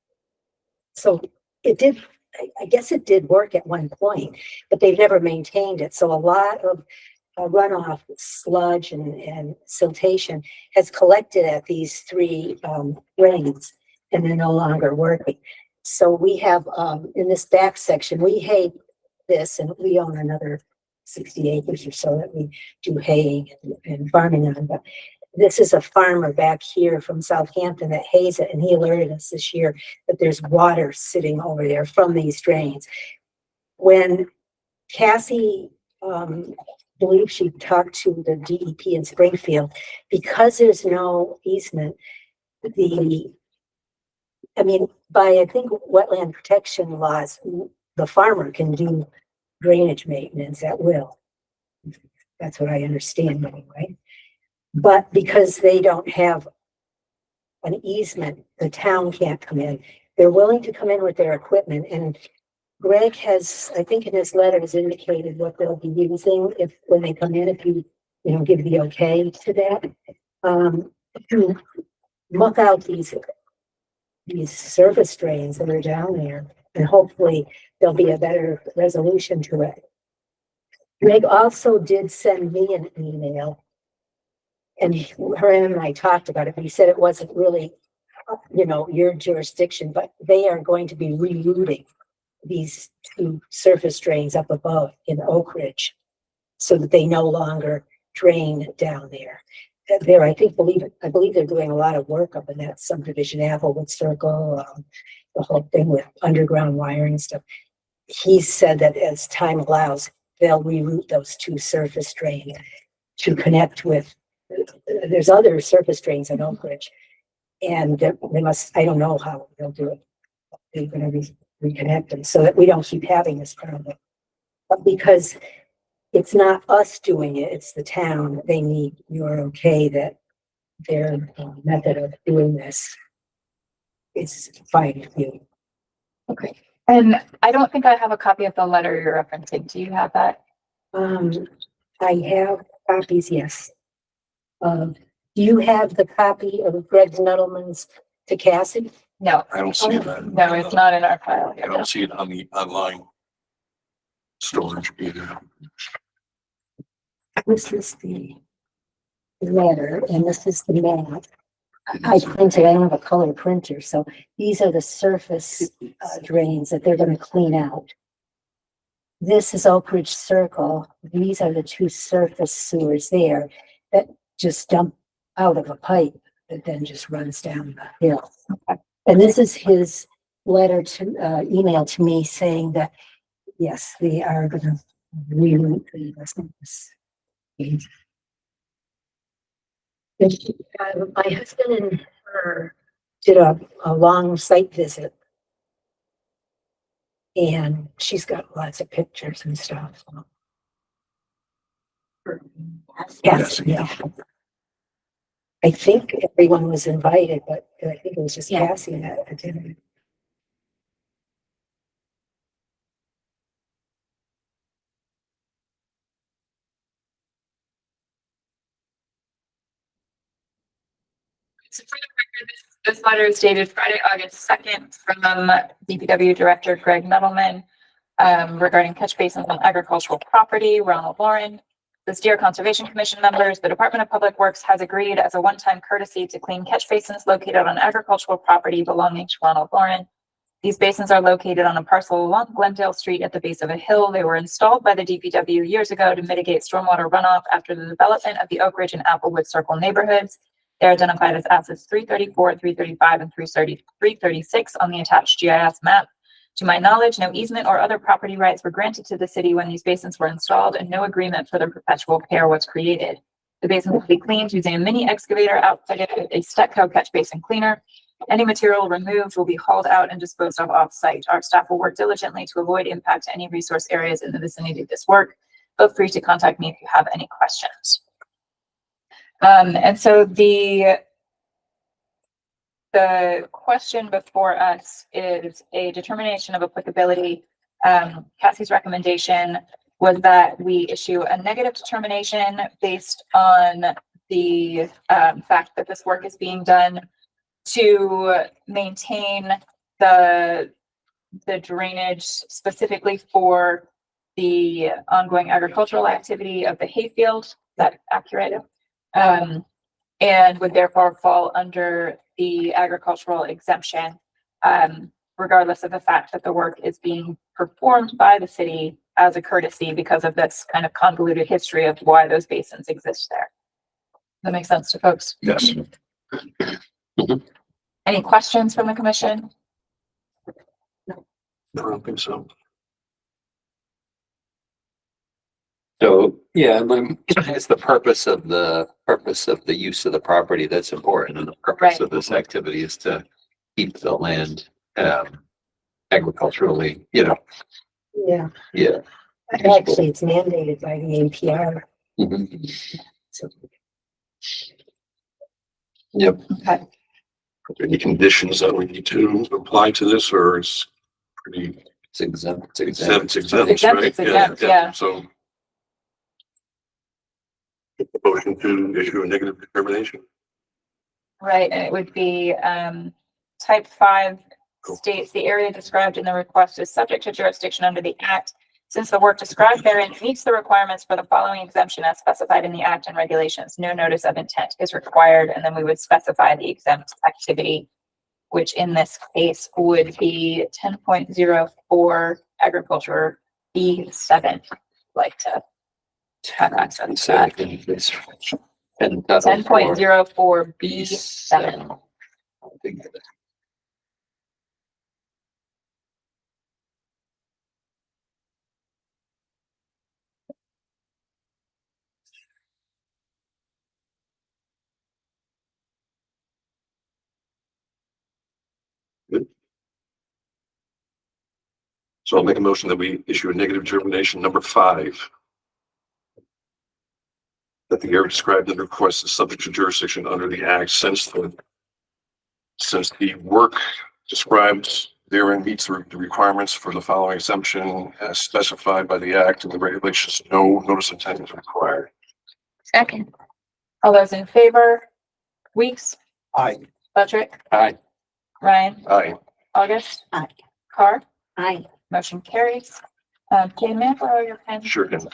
So it did, I guess it did work at one point, but they've never maintained it. So a lot of runoff, sludge and siltation has collected at these 3 drains, and they're no longer working. So we have, in this back section, we hay this, and we own another 60 acres or so that we do haying and farming on. But this is a farmer back here from Southampton that hays it, and he alerted us this year that there's water sitting over there from these drains. When Cassie believes she talked to the DEP in Springfield, because there's no easement, by I think wetland protection laws, the farmer can do drainage maintenance at will. That's what I understand anyway. But because they don't have an easement, the town can't come in. They're willing to come in with their equipment, and Greg has, I think in his letter, has indicated what they'll be using when they come in, if you give the okay to that. To muck out these surface drains that are down there, and hopefully there'll be a better resolution to it. Greg also did send me an email, and her and I talked about it, but he said it wasn't really, your jurisdiction, but they are going to be rerouting these 2 surface drains up above in Oak Ridge so that they no longer drain down there. I believe they're doing a lot of work up in that subdivision, Applewood Circle, the whole thing with underground wiring and stuff. He said that as time allows, they'll reroute those 2 surface drains to connect with, there's other surface drains in Oak Ridge, and they must, I don't know how they'll do it. They're going to reconnect them so that we don't keep having this problem. But because it's not us doing it, it's the town, they need your okay that their method of doing this is fine with you. Okay. And I don't think I have a copy of the letter you're referencing. Do you have that? I have copies, yes. Do you have the copy of Greg Nettleman's to Cassie? No. I don't see that. No, it's not in our file. I don't see it on the online storage either. This is the letter, and this is the map. I printed, I don't have a color printer, so these are the surface drains that they're going to clean out. This is Oak Ridge Circle. These are the 2 surface sewers there that just dump out of a pipe that then just runs down the hill. And this is his letter to email to me saying that, yes, they are going to reroute this. My husband and her did a long site visit, and she's got lots of pictures and stuff. Yes, yeah. I think everyone was invited, but I think it was just Cassie that attended. So for the record, this letter is dated Friday, August 2nd from DPW Director Greg Nettleman regarding catch basins on agricultural property, Ronald Lauren. The Deer Conservation Commission members, the Department of Public Works has agreed as a one-time courtesy to clean catch basins located on agricultural property belonging to Ronald Lauren. These basins are located on a parcel along Glendale Street at the base of a hill. They were installed by the DPW years ago to mitigate stormwater runoff after the development of the Oak Ridge and Applewood Circle neighborhoods. They're identified as assets 334, 335, and 336 on the attached GIS map. To my knowledge, no easement or other property rights were granted to the city when these basins were installed, and no agreement for their perpetual care was created. The basins will be cleaned using a mini excavator outfitted with a Stetco catch basin cleaner. Any material removed will be hauled out and disposed of off-site. Our staff will work diligently to avoid impact to any resource areas in the vicinity of this work. Feel free to contact me if you have any questions. And so the question before us is a determination of applicability. Cassie's recommendation was that we issue a negative determination based on the fact that this work is being done to maintain the drainage specifically for the ongoing agricultural activity of the hayfield. Is that accurate? And would therefore fall under the agricultural exemption, regardless of the fact that the work is being performed by the city as a courtesy because of this kind of convoluted history of why those basins exist there. Does that make sense to folks? Yes. Any questions from the commission? I don't think so. So, yeah, it's the purpose of the use of the property that's important, and the purpose of this activity is to keep the land agriculturally, Yeah, yeah. actually, it's mandated by the APR. Mhm. So Yep. Okay. Any conditions that we need to apply to this, or it's pretty It's exempt. It's exempt, exempt. Exempt, right? it's exempt, yeah. So. Motion to issue a negative determination. Right, and it would be type 5 states the area described in the request is subject to jurisdiction under the act. Since the work described therein meets the requirements for the following exemption as specified in the act and regulations, no notice of intent is required, and then we would specify the exempt activity, which in this case would be 10.04 agriculture B7. Like to have access to that. 10.04 B7. Good. So I'll make a motion that we issue a negative determination number 5. That the area described in the request is subject to jurisdiction under the act since the work described therein meets the requirements for the following exemption as specified by the act and the regulations. No notice of intent is required. Second. All those in favor? Weeks, Aye. Budrick, Aye. Ryan, Aye. August, Aye. Carr, Aye. motion carries. Can I borrow your pen? Sure can.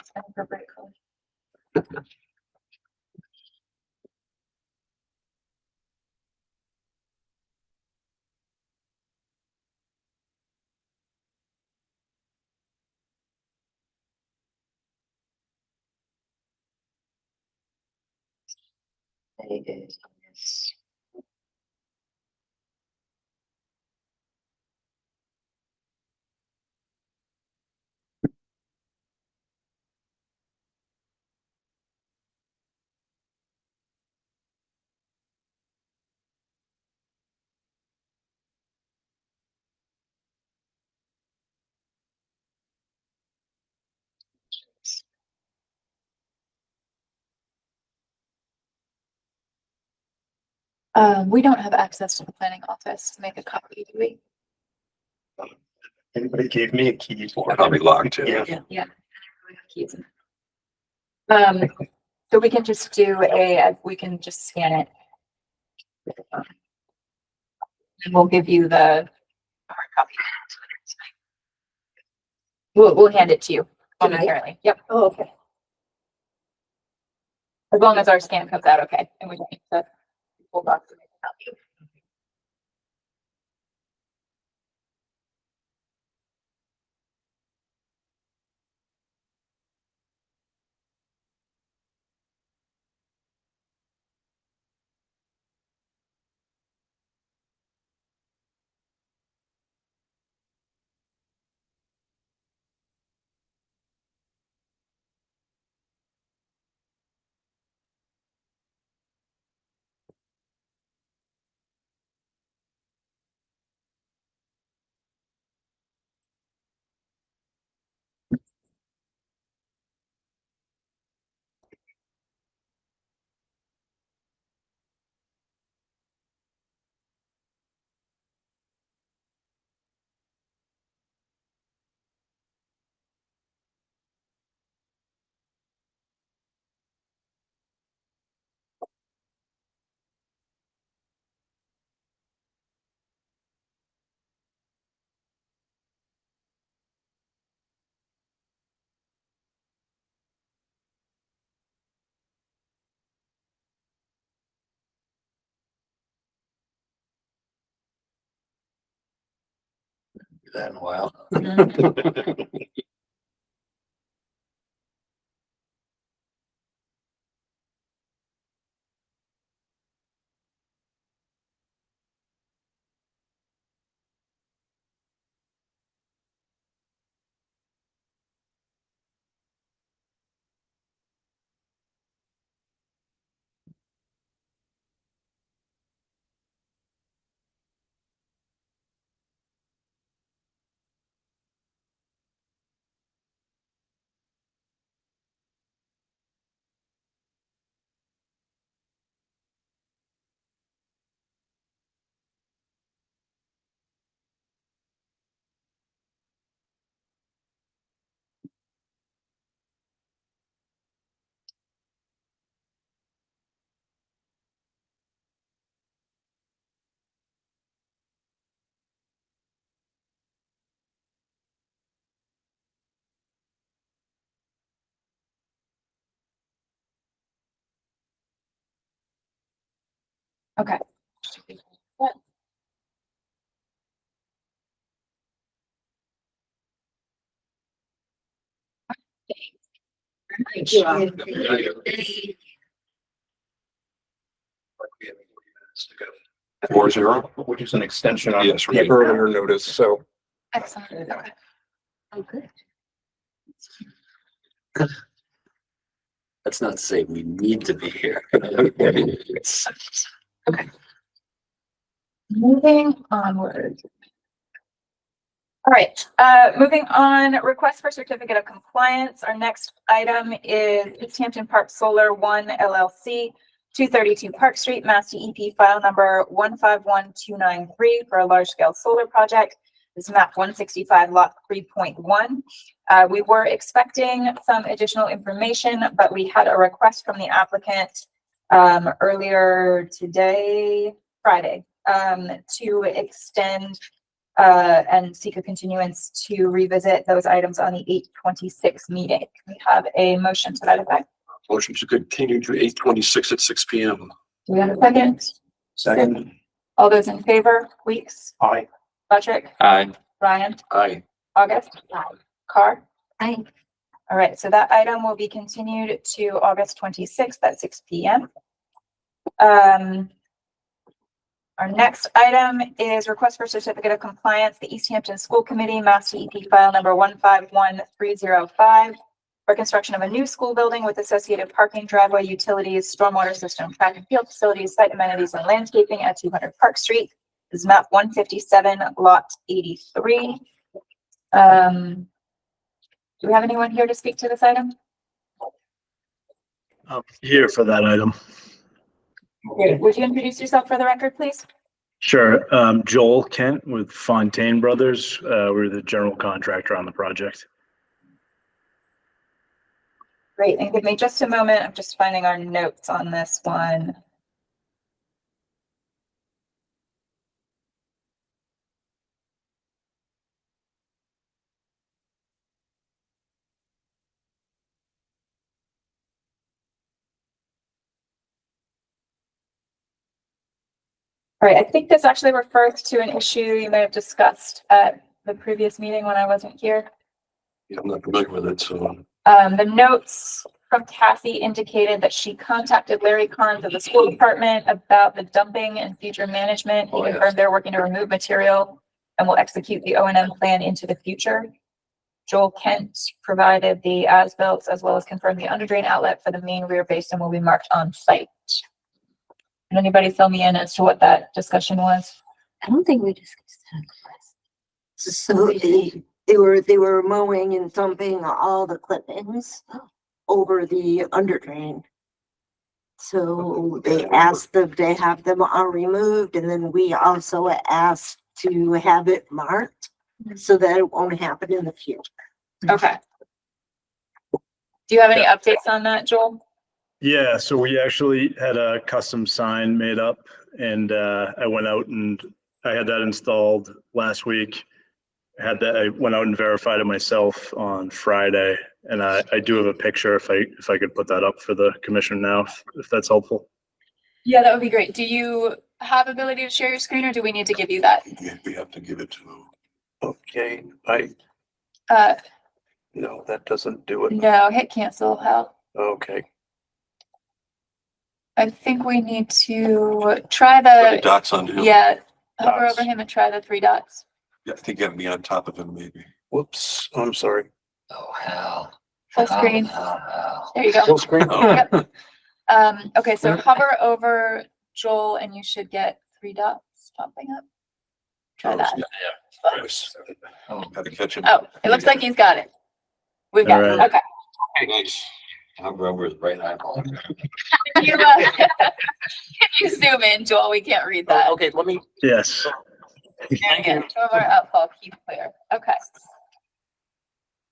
We don't have access to the planning office to make a copy, do we? Anybody gave me a key for it. Probably locked in. Yeah. Yeah. We have keys. So we can just do we can just scan it. And we'll give you the hard copy. We'll hand it to you momentarily. Yep. Oh, okay. As long as our scan comes out okay, and we don't need to hold off to make a copy. Do that in a while. Okay. Four zero. Which is an extension on Yes, the right. earlier notice, so. Excellent. Okay. Oh, good. That's not to say we need to be here. Okay. Moving onward. All right, moving on, request for certificate of compliance. Our next item is Easthampton Park Solar One LLC, 232 Park Street, Mass DEP file number 151293 for a large scale solar project. This is map 165 lot 3.1. We were expecting some additional information, but we had a request from the applicant earlier today, Friday, to extend and seek a continuance to revisit those items on the 8/26 meeting. We have a motion to that effect. Motion to continue to 8/26 at 6 P.M. Do we have a second? Second. All those in favor, Weeks, Aye. Patrick, Aye. Ryan, Aye. August, Carr. Aye. All right, so that item will be continued to August 26th at 6 PM. Our next item is request for certificate of compliance, the Easthampton School Committee, Mass DEP file number 151305 for construction of a new school building with associated parking, driveway, utilities, stormwater system, track and field facilities, site amenities, and landscaping at 200 Park Street. This is map 157, lot 83. Do we have anyone here to speak to this item? I'm here for that item. Great. Would you introduce yourself for the record, please? Sure. Joel Kent with Fontaine Brothers. We're the general contractor on the project. Great. And give me just a moment. I'm just finding our notes on this one. All right, I think this actually refers to an issue you may have discussed at the previous meeting when I wasn't here. Yeah, I'm not familiar with it, so. The notes from Cassie indicated that she contacted Larry Carnes of the school department about the dumping and future management. He confirmed they're working to remove material and will execute the O&M plan into the future. Joel Kent provided the as-built as well as confirmed the underdrain outlet for the main rear basin will be marked on site. Can anybody fill me in as to what that discussion was? I don't think we discussed that. So they were mowing and dumping all the clippings over the underdrain. So they asked them to have them all removed, and then we also asked to have it marked so that it won't happen in the future. Okay. Do you have any updates on that, Joel? Yeah, so we actually had a custom sign made up, and I went out and I had that installed last week. I went out and verified it myself on Friday, and I do have a picture if I could put that up for the commission now, if that's helpful. Yeah, that would be great. Do you have ability to share your screen, or do we need to give you that? We have to give it to them. Okay, no, that doesn't do it. No, hit cancel, Hal. Okay, I think we need to try Put the the, dots under him. yeah, hover Dots. over him and try the 3 dots. Yeah, I think you have to be on top of him, maybe. whoops, I'm sorry. Oh, hell. Full screen. Hell. There you go. Full screen? Yep. Okay, so hover over Joel and you should get 3 dots popping up. Try that. Oh, had to catch him. Oh, it looks like he's got it. We've got it. All right. Okay. Nice. I'm over his right eyeball. Can you, can you zoom in, Joel? We can't read that. Okay, let me, Yes. And again, over up, Paul, keep clear. Okay.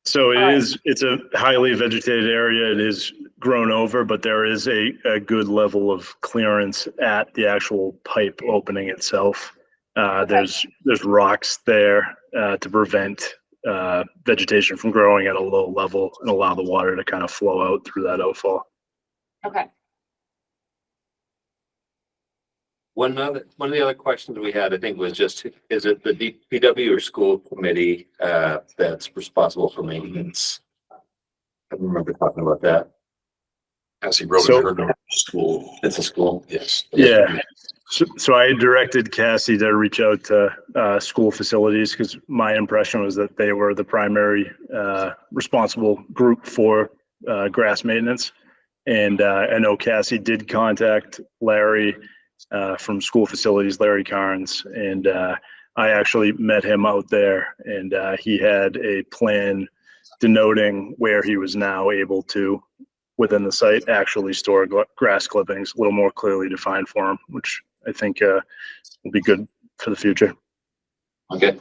So All right. it's a highly vegetated area. It is grown over, but there is a good level of clearance at the actual pipe opening itself. There's rocks there to prevent vegetation from growing at a low level and allow the water to kind of flow out through that outfall. Okay. One of the other questions we had, I think, was just, is it the DPW or school committee that's responsible for maintenance? I remember talking about that. As he wrote So- in her note, school. It's a school. Yes. Yeah. So I directed Cassie to reach out to school facilities because my impression was that they were the primary responsible group for grass maintenance. And I know Cassie did contact Larry from school facilities, Larry Carnes, and I actually met him out there, and he had a plan denoting where he was now able to, within the site, actually store grass clippings, a little more clearly defined for him, which I think will be good for the future. Okay.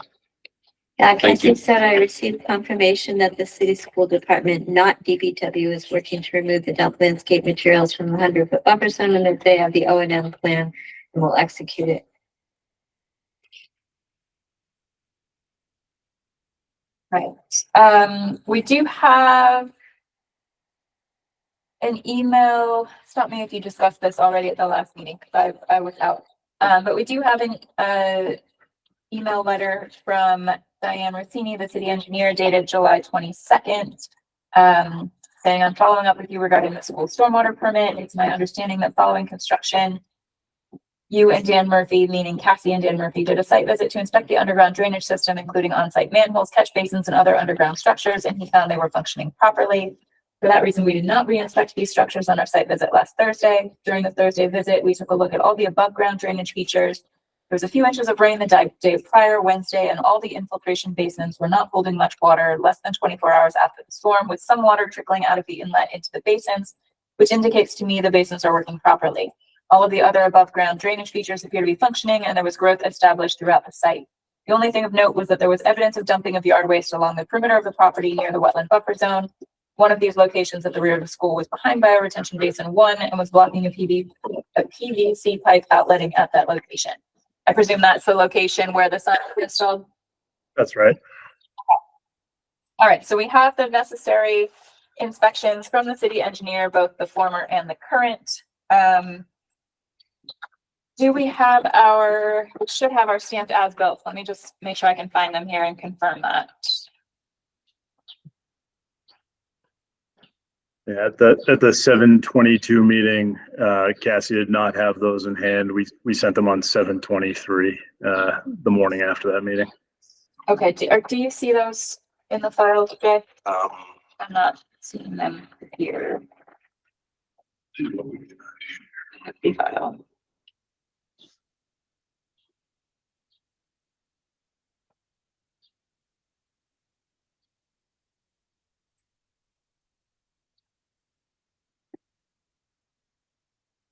Yeah, Thank you. Cassie said I received confirmation that the city school department, not DPW, is working to remove the dump landscape materials from the 100-foot buffer zone, and that they have the O&M plan and will execute it. Right. We do have an email. Stop me if you discussed this already at the last meeting because I was out. But we do have an email letter from Diane Rossini, the city engineer, dated July 22nd, saying, I'm following up with you regarding the school stormwater permit. It's my understanding that following construction, you and Dan Murphy, meaning Cassie and Dan Murphy, did a site visit to inspect the underground drainage system, including on-site manholes, catch basins, and other underground structures, and he found they were functioning properly. For that reason, we did not re-inspect these structures on our site visit last Thursday. During the Thursday visit, we took a look at all the above ground drainage features. There was a few inches of rain the day prior, Wednesday, and all the infiltration basins were not holding much water less than 24 hours after the storm, with some water trickling out of the inlet into the basins, which indicates to me the basins are working properly. All of the other above ground drainage features appear to be functioning, and there was growth established throughout the site. The only thing of note was that there was evidence of dumping of yard waste along the perimeter of the property near the wetland buffer zone. One of these locations at the rear of the school was behind bioretention basin 1 and was blocking a PVC pipe outletting at that location. I presume that's the location where the sign was installed. That's right. All right, so we have the necessary inspections from the city engineer, both the former and the current. Do we should have our stamped as-built. Let me just make sure I can find them here and confirm that. Yeah, at the 7:22 meeting, Cassie did not have those in hand. We sent them on 7:23, the morning after that meeting. Okay, do you see those in the file, Jay? Um, I'm not seeing them here. The file.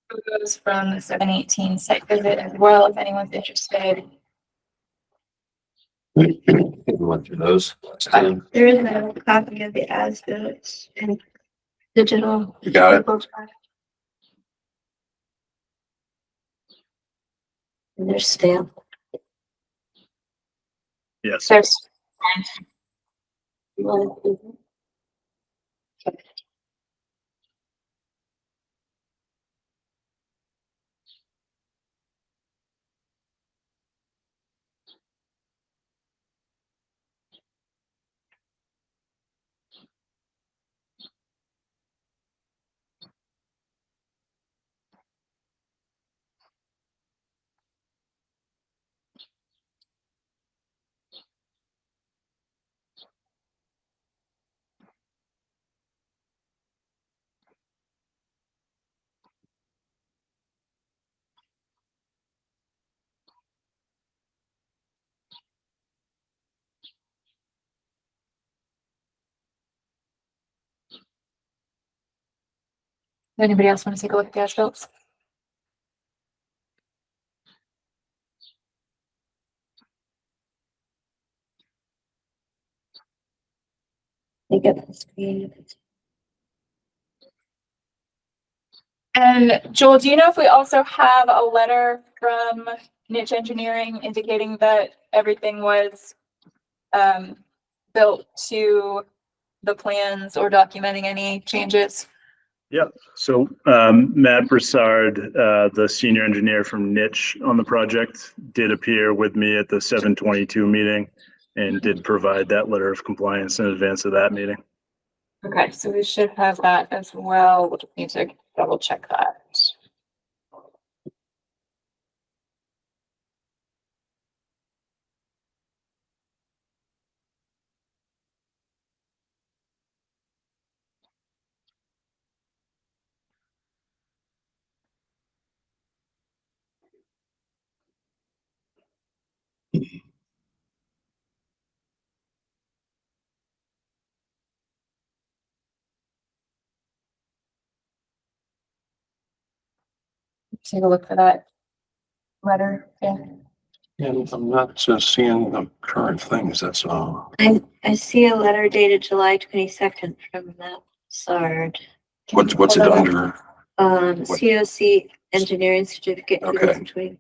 Photos from the 718 site visit as well, if anyone's interested. We went through those last time. There is a copy of the as-built and digital. You got it? And they're stamped. Yes. There's anybody else want to take a look at the as-built? They get the screen. And Joel, do you know if we also have a letter from Niche Engineering indicating that everything was built to the plans or documenting any changes? Yep. So Matt Broussard, the senior engineer from Niche on the project, did appear with me at the 7:22 meeting and did provide that letter of compliance in advance of that meeting. Okay, so we should have that as well. We'll just need to double check that. Take a look for that letter. Yeah. And I'm not seeing the current things, that's all. I see a letter dated July 22nd from Matt Broussard. What's it under? What? COC engineering certificate. Okay.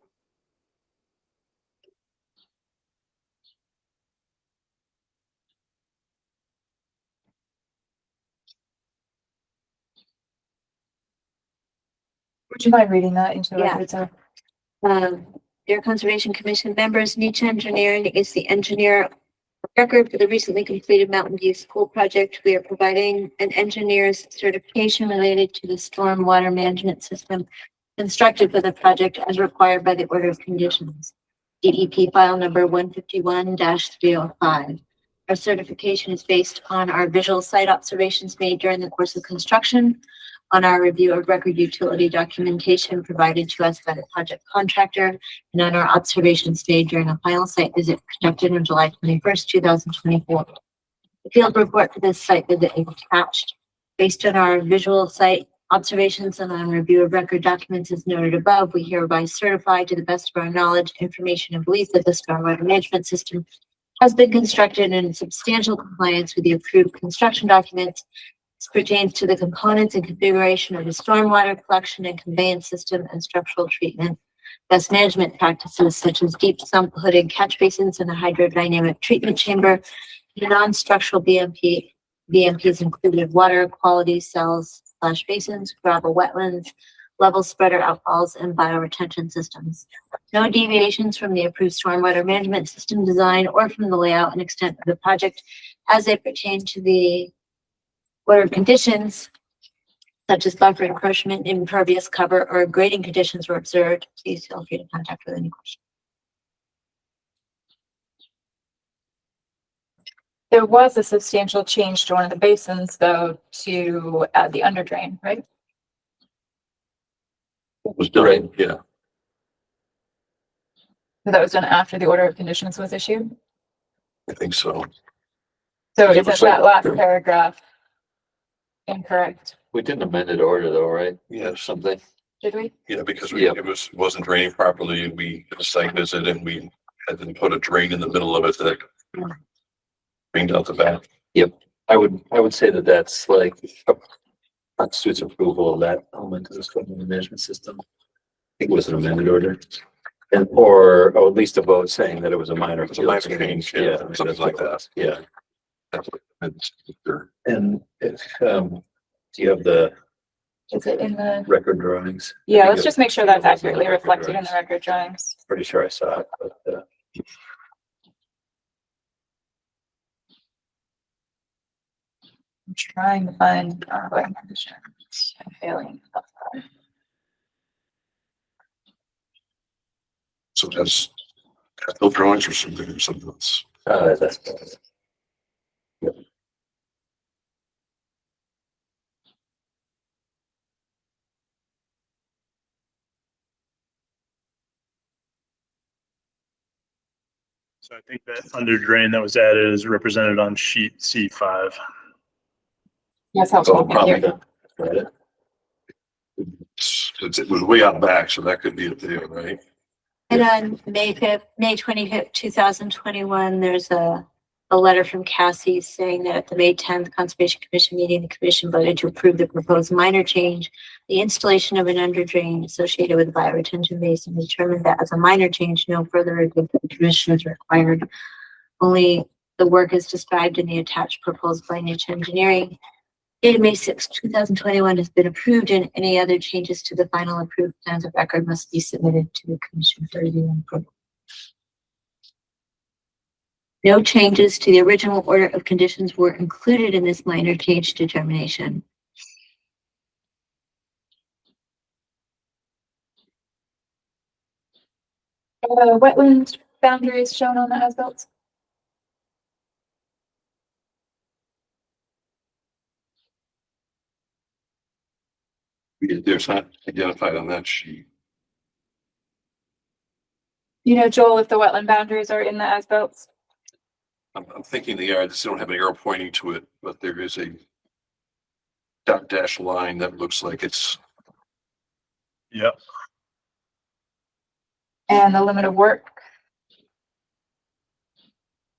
Would you mind reading that into the Yeah. record, sir? Dear Conservation Commission members, Niche Engineering is the engineer of record for the recently completed Mountain View School project. We are providing an engineer's certification related to the stormwater management system constructed for the project as required by the order of conditions. DEP file number 151-305. Our certification is based on our visual site observations made during the course of construction, on our review of record utility documentation provided to us by the project contractor, and on our observations made during a final site visit conducted on July 21st, 2024. The field report for this site visit is attached. Based on our visual site observations and on review of record documents as noted above, we hereby certify to the best of our knowledge, information, and belief that the stormwater management system has been constructed in substantial compliance with the approved construction documents. This pertains to the components and configuration of the stormwater collection and conveyance system and structural treatment. Best management practices such as deep sump hooded catch basins and a hydrodynamic treatment chamber. Non-structural BMPs included water quality cells / basins, gravel wetlands, level spreader outfalls, and bioretention systems. No deviations from the approved stormwater management system design or from the layout and extent of the project as they pertain to the order of conditions, such as buffer encroachment, impervious cover, or grading conditions were observed. Please feel free to contact with any questions. There was a substantial change to one of the basins, though, to add the under drain, right? What was done, yeah. That was done after the order of conditions was issued. I think so. So It is was that like- last paragraph incorrect? We didn't amend it order though, right? Yeah. Something. Did we? Yeah, because Yeah. wasn't draining properly and we did a site visit and we had to put a drain in the middle of it that drained out the back. I would say that that's like constitutes approval of that element of the stormwater management system. I think it was an amended order. And, or at least a vote saying that it was a minor. It's a minor change, yeah, something like that. Yeah. That's what it's- they're- And if, do you have the Is it in the? record drawings? Yeah, let's just make sure that's accurately reflected in the record drawings. Pretty sure I saw it, but, I'm trying to find ongoing conditions. I'm failing. So that's no drawings or something else. that's. So I think that under drain that was added is represented on sheet C5. Yes, helpful. Thank Probably you. the, right? It was way out back, so that could be it there, right? And on May 25th, 2021, there's a letter from Cassie saying that at the May 10th Conservation Commission meeting, the commission voted to approve the proposed minor change, the installation of an under drain associated with the bioretention basin, and determined that as a minor change, no further review from the commission is required. Only the work is described in the attached proposed by Niche Engineering. Dated May 6, 2021 has been approved, and any other changes to the final approved plans of record must be submitted to the commission for review and approval. No changes to the original order of conditions were included in this minor change determination. Wetland boundaries shown on the as-built. There's not identified on that sheet. You know, Joel, if the wetland boundaries are in the as-built? I'm thinking they are, they don't have an arrow pointing to it, but there is a dot dash line that looks like it's, Yep. And the limit of work.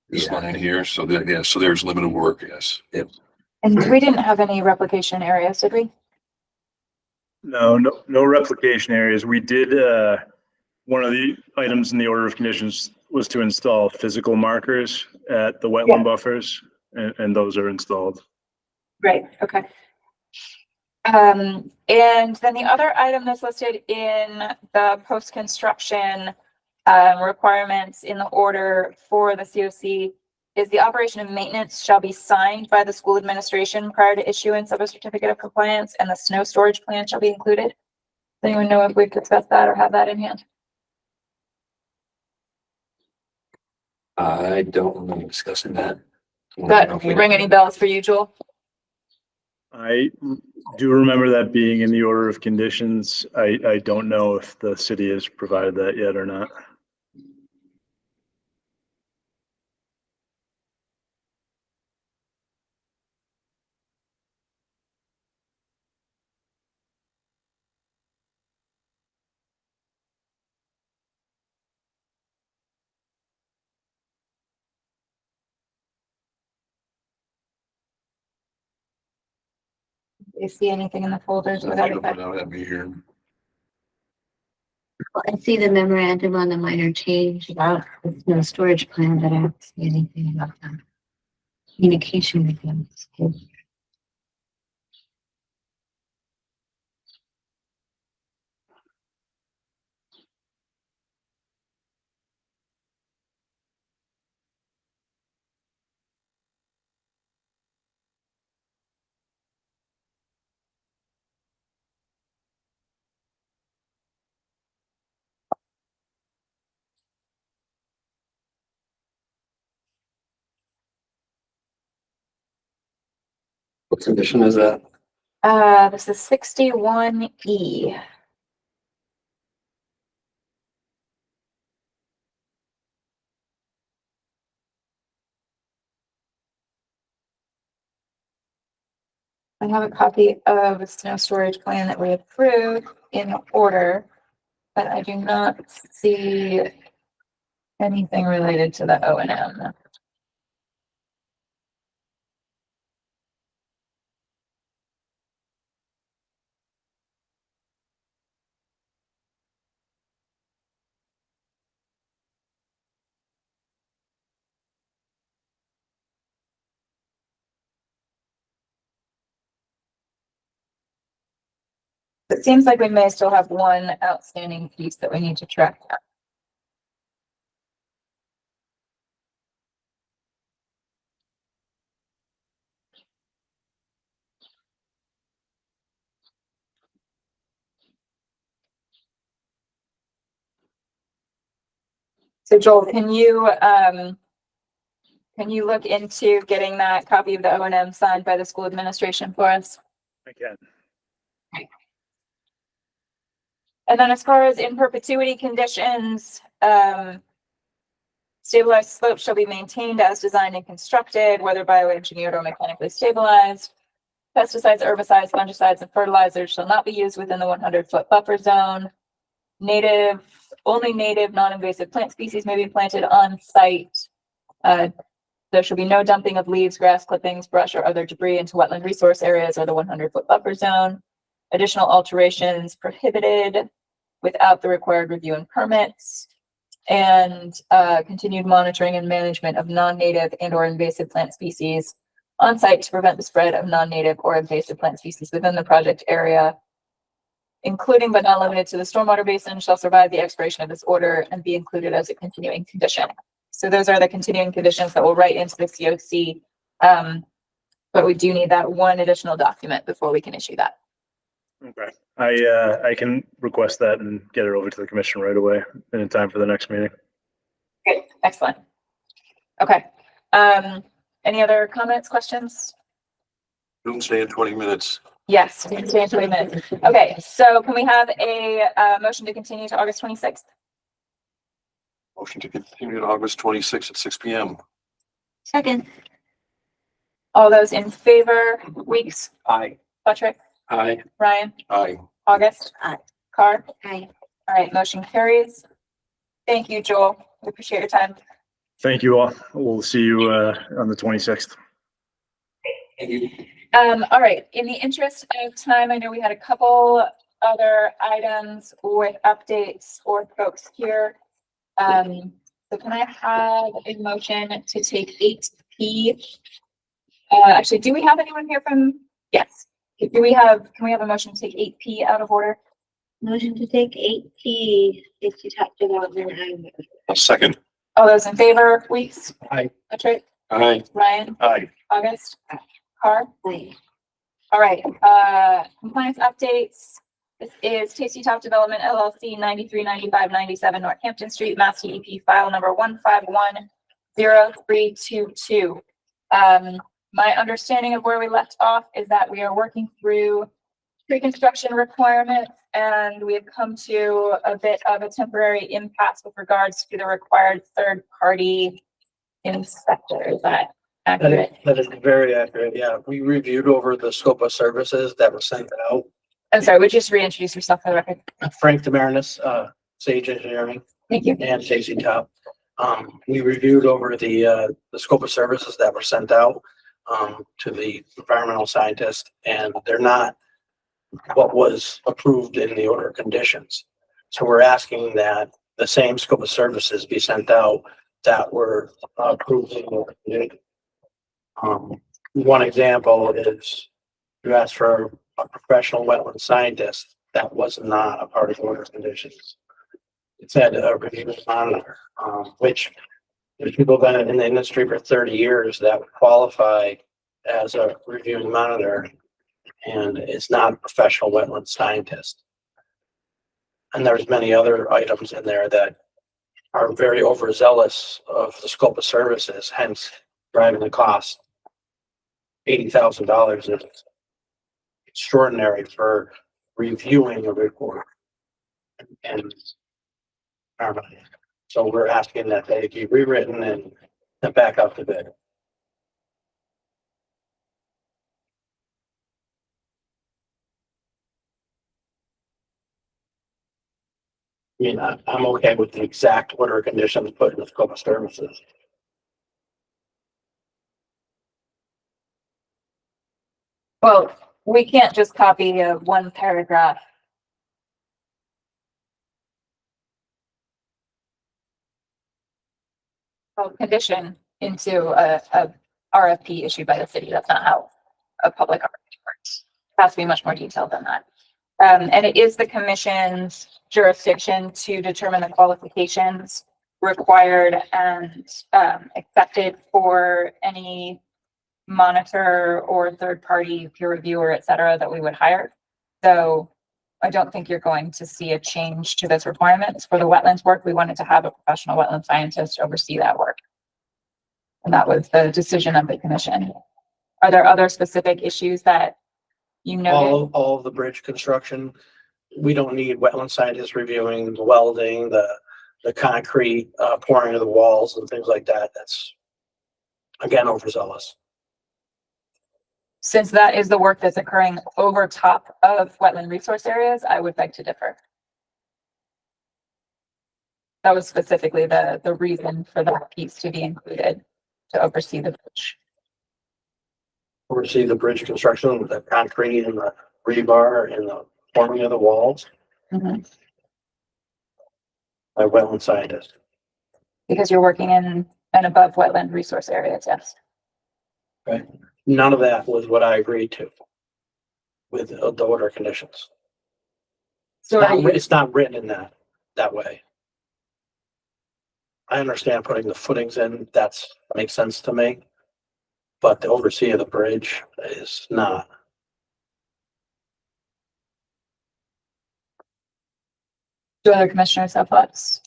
this line here, so that, yeah, so there's limited work, yes. And we didn't have any replication areas, did we? No replication areas. We did, one of the items in the order of conditions was to install physical markers at the wetland buffers, and those are installed. Right, okay. And then the other item that's listed in the post-construction requirements in the order for the COC is the operation and maintenance shall be signed by the school administration prior to issuance of a certificate of compliance, and the snow storage plan shall be included. Does anyone know if we've discussed that or have that in hand? I don't remember discussing that. That ring any bells for you, Joel? I do remember that being in the order of conditions. I don't know if the city has provided that yet or not. Do you see anything in the folders So with I that don't effect? know, that'd be here. Well, I see the memorandum on the minor change about the snow storage plan, but I don't see anything about the communication with them. What condition is that? This is 61E. I have a copy of the snow storage plan that we approved in order, but I do not see anything related to the O&M. It seems like we may still have one outstanding piece that we need to track down. So Joel, can you look into getting that copy of the O&M signed by the school administration for us? I can. And then as far as in perpetuity conditions, stabilized slopes shall be maintained as designed and constructed, whether bioengineered or mechanically stabilized. Pesticides, herbicides, fungicides, and fertilizers shall not be used within the 100-foot buffer zone. Only native non-invasive plant species may be planted on site. There should be no dumping of leaves, grass clippings, brush, or other debris into wetland resource areas or the 100-foot buffer zone. Additional alterations prohibited without the required review and permits. And continued monitoring and management of non-native and or invasive plant species on site to prevent the spread of non-native or invasive plant species within the project area, including but not limited to the stormwater basin, shall survive the expiration of this order and be included as a continuing condition. So those are the continuing conditions that we'll write into the COC. But we do need that one additional document before we can issue that. Okay. I can request that and get it over to the commission right away and in time for the next meeting. Great, excellent. Okay. Any other comments, questions? Doomsday in 20 minutes. Yes, we can stay in 20 minutes. Okay, so can we have a motion to continue to August 26th? Motion to continue to August 26th at 6 p.m. Second. All those in favor, Weeks, Aye. Patrick, Aye. Ryan, Aye. August, Aye. Carr. Aye. All right, motion carries. Thank you, Joel. We appreciate your time. Thank you all. We'll see you on the 26th. Thank you. All right, in the interest of time, I know we had a couple other items with updates for folks here. So can I have a motion to take 8P? Actually, do we have anyone here from? Yes. Can we have a motion to take 8P out of order? Motion to take 8P, if you talked about then. A second. All those in favor, Weeks? Aye. Patrick, Aye. Ryan, Aye. August, Carr. Aye. All right, compliance updates. This is Tasty Top Development LLC, 939597 Northampton Street, Mass DEP file number 1510322. My understanding of where we left off is that we are working through pre-construction requirements and we have come to a bit of a temporary impasse with regards to the required third-party inspector. Is that accurate? That is very accurate. Yeah, we reviewed over the scope of services that were sent out. I'm sorry, would you just reintroduce yourself for the record? Frank Demarinis, Sage Engineering. Thank you. And Stacy Top. We reviewed over the scope of services that were sent out to the environmental scientist, and they're not what was approved in the order of conditions. So we're asking that the same scope of services be sent out that were approved in the order of conditions. One example is you asked for a professional wetland scientist. That was not a part of the order of conditions. It said a review monitor, which there's people been in the industry for 30 years that would qualify as a reviewing monitor, and it's not a professional wetland scientist. And there's many other items in there that are very overzealous of the scope of services, hence driving the cost. $80,000 is extraordinary for reviewing a report. And so we're asking that they be rewritten and sent back out to bid. I'm okay with the exact order of conditions put in the scope of services. Well, we can't just copy a one paragraph. Condition into a RFP issued by the city. That's not how a public RFP works. It has to be much more detailed than that. And it is the commission's jurisdiction to determine the qualifications required and accepted for any monitor or third-party peer reviewer, et cetera, that we would hire. So I don't think you're going to see a change to those requirements. For the wetlands work, we wanted to have a professional wetland scientist oversee that work. And that was the decision of the commission. Are there other specific issues that you noted? All of the bridge construction, we don't need wetland scientists reviewing the welding, the concrete, pouring of the walls and things like that. That's, again, overzealous. Since that is the work that's occurring over top of wetland resource areas, I would beg to differ. That was specifically the reason for that piece to be included, to oversee the bridge. Oversee the bridge construction with the concrete and the rebar and the forming of the walls. Mm-hmm. By wetland scientist. Because you're working in an above wetland resource areas, yes. Right. None of that was what I agreed to with the order conditions. So It's not written in that way. I understand putting the footings in, that makes sense to me. But the oversee of the bridge is not. Do other commissioners have thoughts?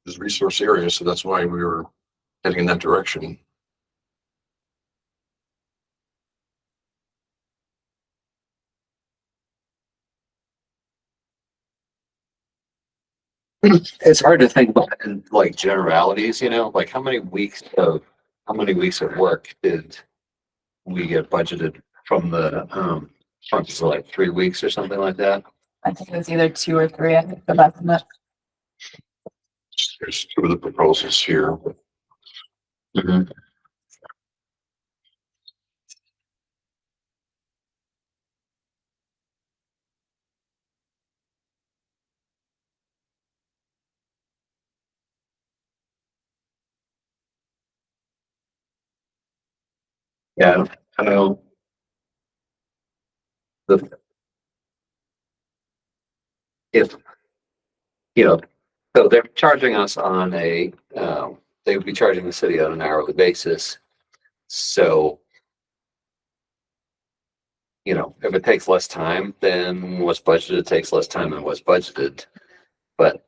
There's resource area, so that's why we were heading in that direction. It's hard to think about in like generalities, you know, like how many weeks of work did we get budgeted from the funds, like 3 weeks or something like that? I think it was either 2 or 3. I think the best of it. There's two of the proposals here. Mm-hmm. Yeah, I know. If, you know, so they're charging us on they would be charging the city on an hourly basis. So, you know, if it takes less time than what's budgeted, it takes less time than what's budgeted. But,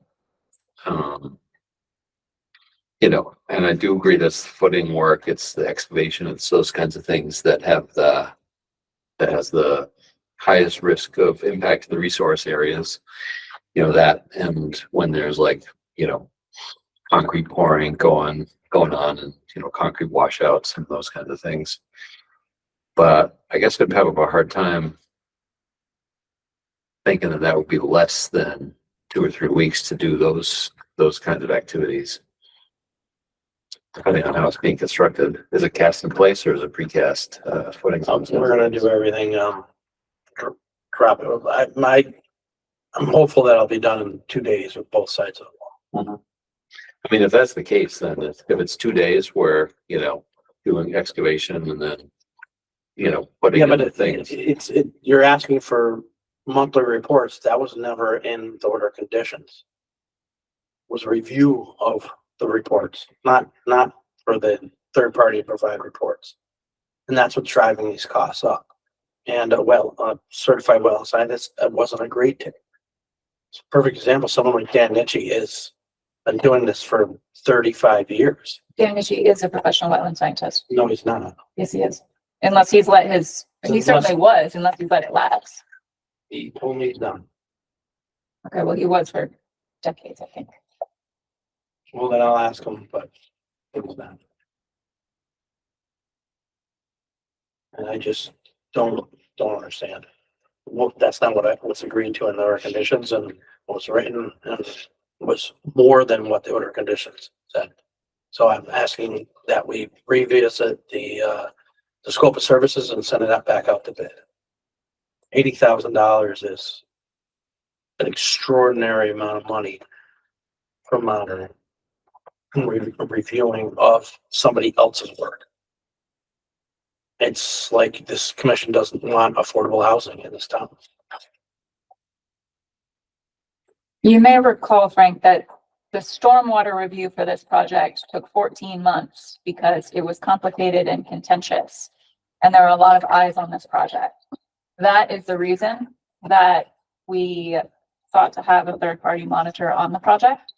you know, and I do agree that's footing work, it's the excavation, it's those kinds of things that has the highest risk of impact to the resource areas. You know, that, and when there's like, you know, concrete pouring going on and, you know, concrete washouts and those kinds of things. But I guess I'd have a hard time thinking that would be less than 2 or 3 weeks to do those kinds of activities. Depending on how it's being constructed. Is it cast in place or is it precast footings? We're gonna do everything, drop it. I'm hopeful that I'll be done in 2 days with both sides of the wall. Mm-hmm. I mean, if that's the case, then if it's 2 days where, you know, doing excavation and then, you know, putting in the things. You're asking for monthly reports. That was never in the order of conditions. It was a review of the reports, not for the third party to provide reports. And that's what's driving these costs up. And certified well scientist wasn't agreed to. It's a perfect example. Someone like Dan Nitchie is been doing this for 35 years. Dan Nishi is a professional wetland scientist. No, he's not. Yes, he is. Unless he's let his, he certainly was, unless he's let it lapse. He told me he's done. Okay, well, he was for decades, I think. Well, then I'll ask him, but it was not. And I just don't understand. Well, that's not what I was agreed to in the order conditions, and what was written and was more than what the order conditions said. So I'm asking that we revisit the scope of services and send it back out to bid. $80,000 is an extraordinary amount of money for monitoring and reviewing of somebody else's work. It's like this commission doesn't want affordable housing in this town. You may recall, Frank, that the stormwater review for this project took 14 months because it was complicated and contentious. And there are a lot of eyes on this project. That is the reason that we thought to have a third-party monitor on the project.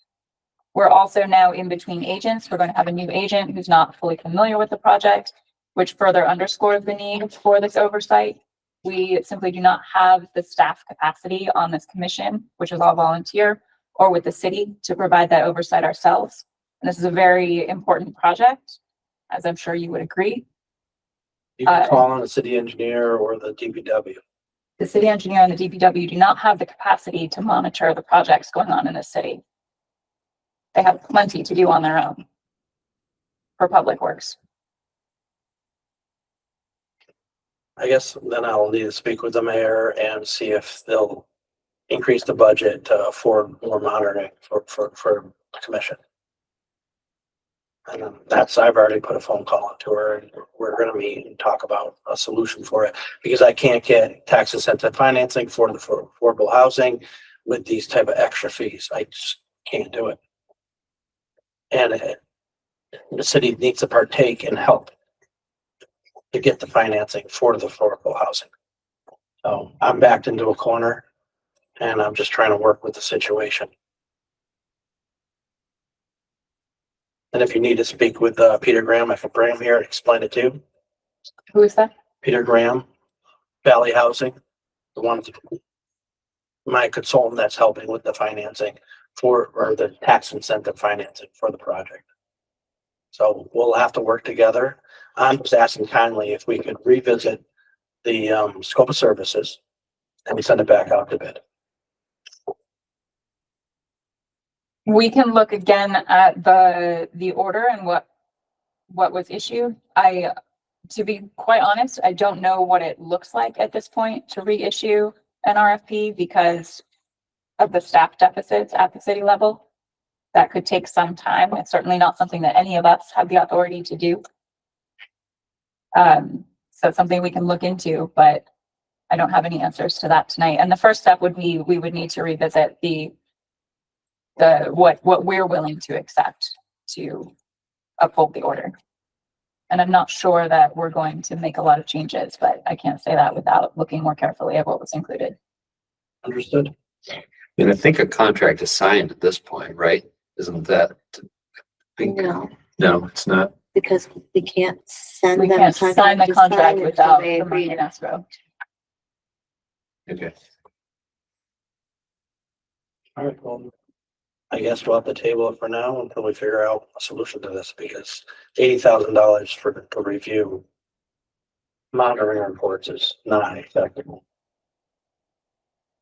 We're also now in between agents. We're going to have a new agent who's not fully familiar with the project, which further underscores the need for this oversight. We simply do not have the staff capacity on this commission, which is all volunteer, or with the city to provide that oversight ourselves. And this is a very important project, as I'm sure you would agree. You can call on the city engineer or the DPW. The city engineer and the DPW do not have the capacity to monitor the projects going on in the city. They have plenty to do on their own for public works. I guess then I'll need to speak with the mayor and see if they'll increase the budget to afford more monitoring for the commission. And that's, I've already put a phone call to her, and we're gonna meet and talk about a solution for it, because I can't get tax incentive financing for affordable housing with these type of extra fees. I just can't do it. And the city needs to partake and help to get the financing for the affordable housing. So I'm backed into a corner, and I'm just trying to work with the situation. And if you need to speak with Peter Graham, I can bring him here and explain it to you. Who is that? Peter Graham, Valley Housing, the one, my consultant that's helping with the financing or the tax incentive financing for the project. So we'll have to work together. I'm just asking kindly if we could revisit the scope of services and we send it back out to bid. We can look again at the order and what was issued. To be quite honest, I don't know what it looks like at this point to reissue an RFP because of the staff deficits at the city level. That could take some time. It's certainly not something that any of us have the authority to do. So it's something we can look into, but I don't have any answers to that tonight. And the first step would be, we would need to revisit what we're willing to accept to uphold the order. And I'm not sure that we're going to make a lot of changes, but I can't say that without looking more carefully at what was included. Understood. And I think a contract is signed at this point, right? Isn't that? No, No, it's not. because we can't send We them. can't sign the to contract sign it without till they the agree money in escrow. Okay. All right, well, I guess we'll have to table it for now until we figure out a solution to this, because $80,000 to review monitoring reports is not acceptable.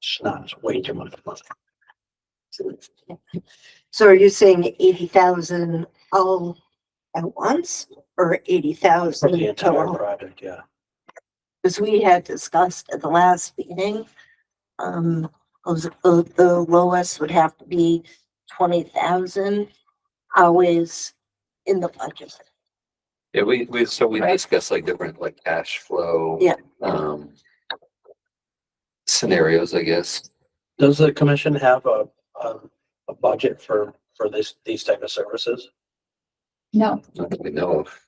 It's not, it's way too much money. So are you saying 80,000 all at once or For 80,000 the entire total? project, yeah. Because we had discussed at the last meeting, the lowest would have to be 20,000 always in the budget. Yeah, we discussed like different like cash flow. Yeah. Scenarios, I guess. Does the commission have a budget for these type of services? No, Not that we know of.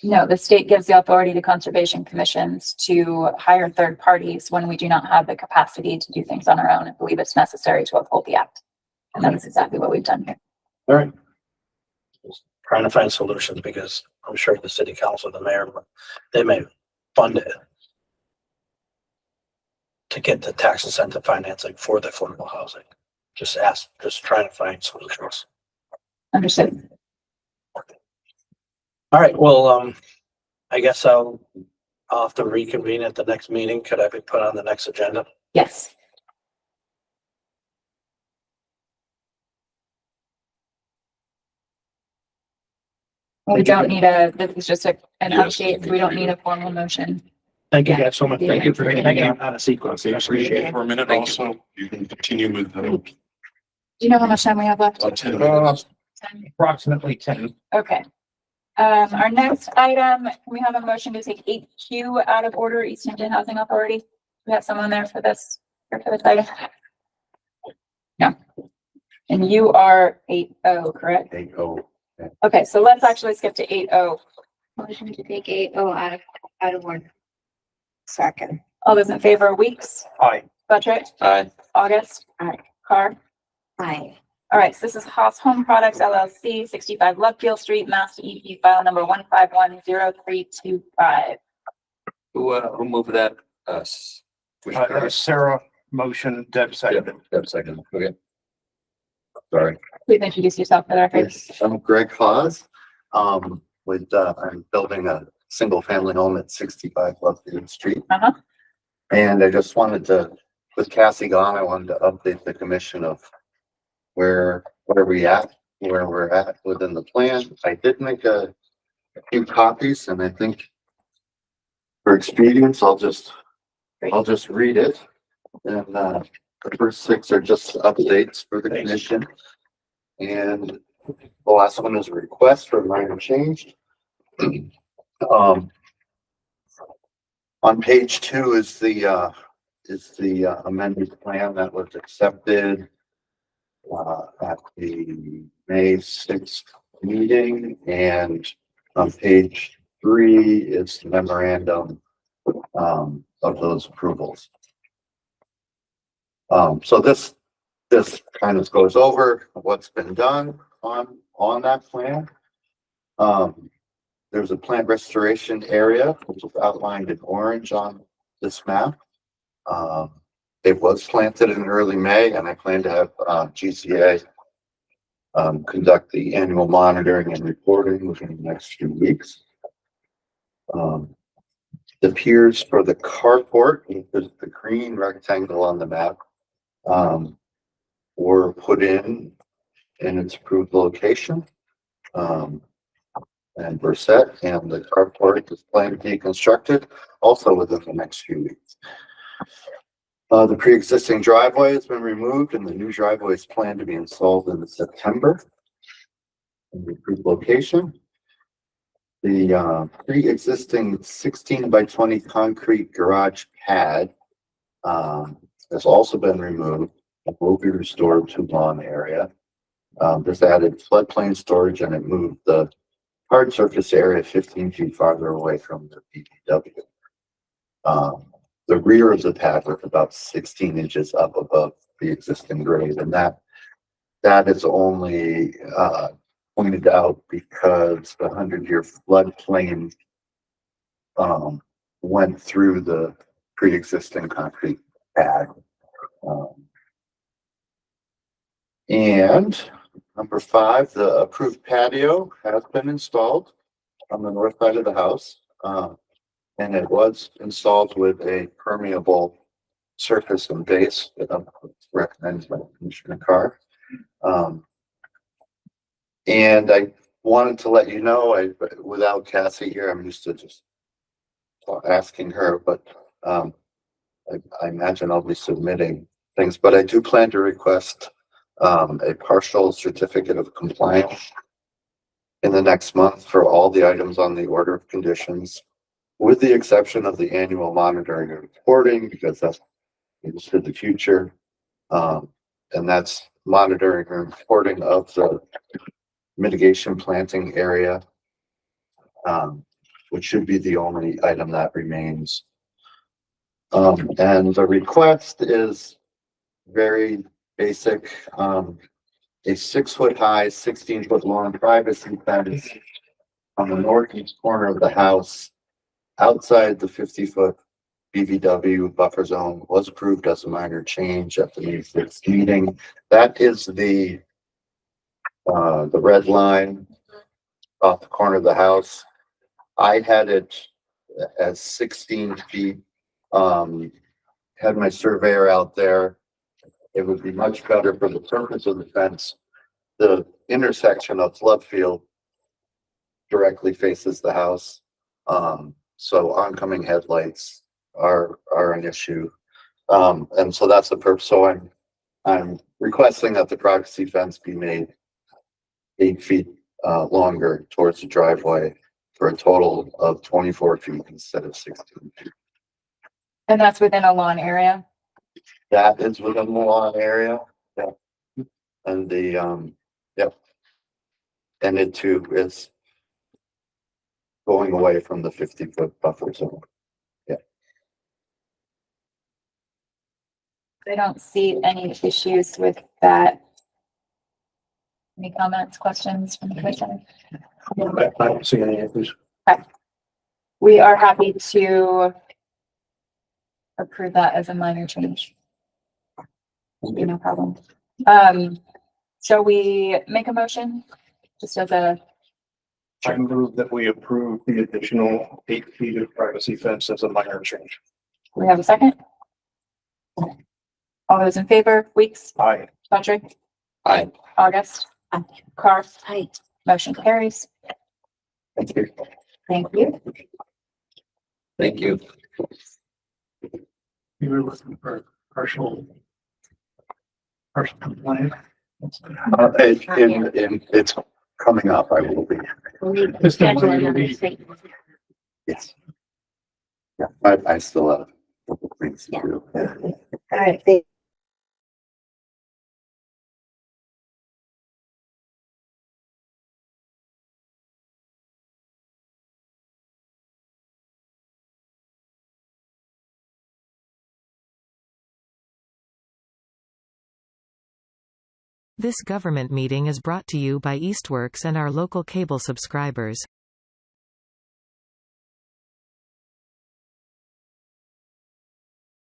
no, the state gives the authority to conservation commissions to hire third parties when we do not have the capacity to do things on our own and believe it's necessary to uphold the act. And that is exactly what we've done here. All right. Just trying to find solutions because I'm sure the city council, the mayor, they may fund it to get the tax incentive financing for the affordable housing. Just trying to find solutions. Understood. All right, well, I guess I'll have to reconvene at the next meeting. Could I be put on the next agenda? Yes. We don't need this is just an Yes. update. We don't need a formal motion. Thank you guys so much. Thank you for Thank getting out of sequence. I appreciate it. For a minute also, you can continue with, Do you know how much time we have left? 10 minutes. Approximately 10. Okay. Our next item, we have a motion to take 8Q out of order, Easthampton Housing Authority. We have someone there for this item? No. And you are 8O, correct? 8-0. Okay, so let's actually skip to 8O. Motion to take 8O out of order. Second. All those in favor, Weeks, Aye. Budget, Aye. August, Aye. Carr. Aye. All right, so this is Haas Home Products LLC, 65 Lovefield Street, Mass. EP file number 1510325. Who moved that? Us. That was Sarah motion, Deb second. Yep, second. Okay. Sorry. Please introduce yourself for the record. Yes, I'm Greg Hawes. I'm building a single family home at 65 Lovefield Street. Uh-huh. And I just wanted to, with Cassie gone, I wanted to update the commission of where we're at within the plan. I did make a few copies, and I think for expedience, I'll just read it. And the first 6 are just updates for the commission. And the last one is a request for minor change. On page 2 is the amended plan that was accepted at the May 6th meeting, and on page 3 is the memorandum of those approvals. So this kind of goes over what's been done on that plan. There's a plant restoration area, which is outlined in orange on this map. It was planted in early May, and I plan to have GCA conduct the annual monitoring and reporting within the next few weeks. The piers for the carport, the green rectangle on the map, were put in its approved location. And we're set, and the carport is planned to be constructed also within the next few weeks. The pre-existing driveway has been removed, and the new driveway is planned to be installed in September in the approved location. The pre-existing 16 by 20 concrete garage pad has also been removed and will be restored to lawn area. This added floodplain storage, and it moved the hard surface area 15 feet farther away from the BTW. The rear of the pad was about 16 inches up above the existing grade, and that is only pointed out because the 100-year floodplain went through the pre-existing concrete pad. And number 5, the approved patio has been installed on the north side of the house. And it was installed with a permeable surface and base that I'm recommended by Commissioner Carr. And I wanted to let you know, without Cassie here, I'm used to just asking her, but I imagine I'll be submitting things, but I do plan to request a partial certificate of compliance in the next month for all the items on the order of conditions, with the exception of the annual monitoring and reporting, because that's into the future. And that's monitoring and reporting of the mitigation planting area, which should be the only item that remains. And the request is very basic. a 6-foot high, 16-foot long privacy fence on the northeast corner of the house outside the 50-foot BVW buffer zone was approved as a minor change at the May 6th meeting. That is the red line off the corner of the house. I had it as 16 feet. Had my surveyor out there. It would be much better for the purpose of the fence. The intersection of Love Field directly faces the house. So oncoming headlights are an issue. And so that's the purpose. So I'm requesting that the privacy fence be made 8 feet longer towards the driveway for a total of 24 feet instead of 16 feet. And that's within a lawn area? That is within the lawn area. Yeah. And the, yep. And it too is going away from the 50-foot buffer zone. Yeah. I don't see any issues with that. Any comments, questions from the commission? I don't see any issues. We are happy to approve that as a minor change. No problem. Shall we make a motion? Just as a, I move that we approve the additional 8 feet of privacy fence as a minor change. we have a second? All those in favor, Weeks, Aye. Patrick, Aye. August, Aye. Carr, Aye. motion carries. Thank you. Thank you. Thank you. We were looking for partial compliance. It's coming up. I will be. Just don't want you to be- Yes. Yeah, I still have a couple things to do. All right, This government meeting is brought to you by Eastworks and our local cable subscribers.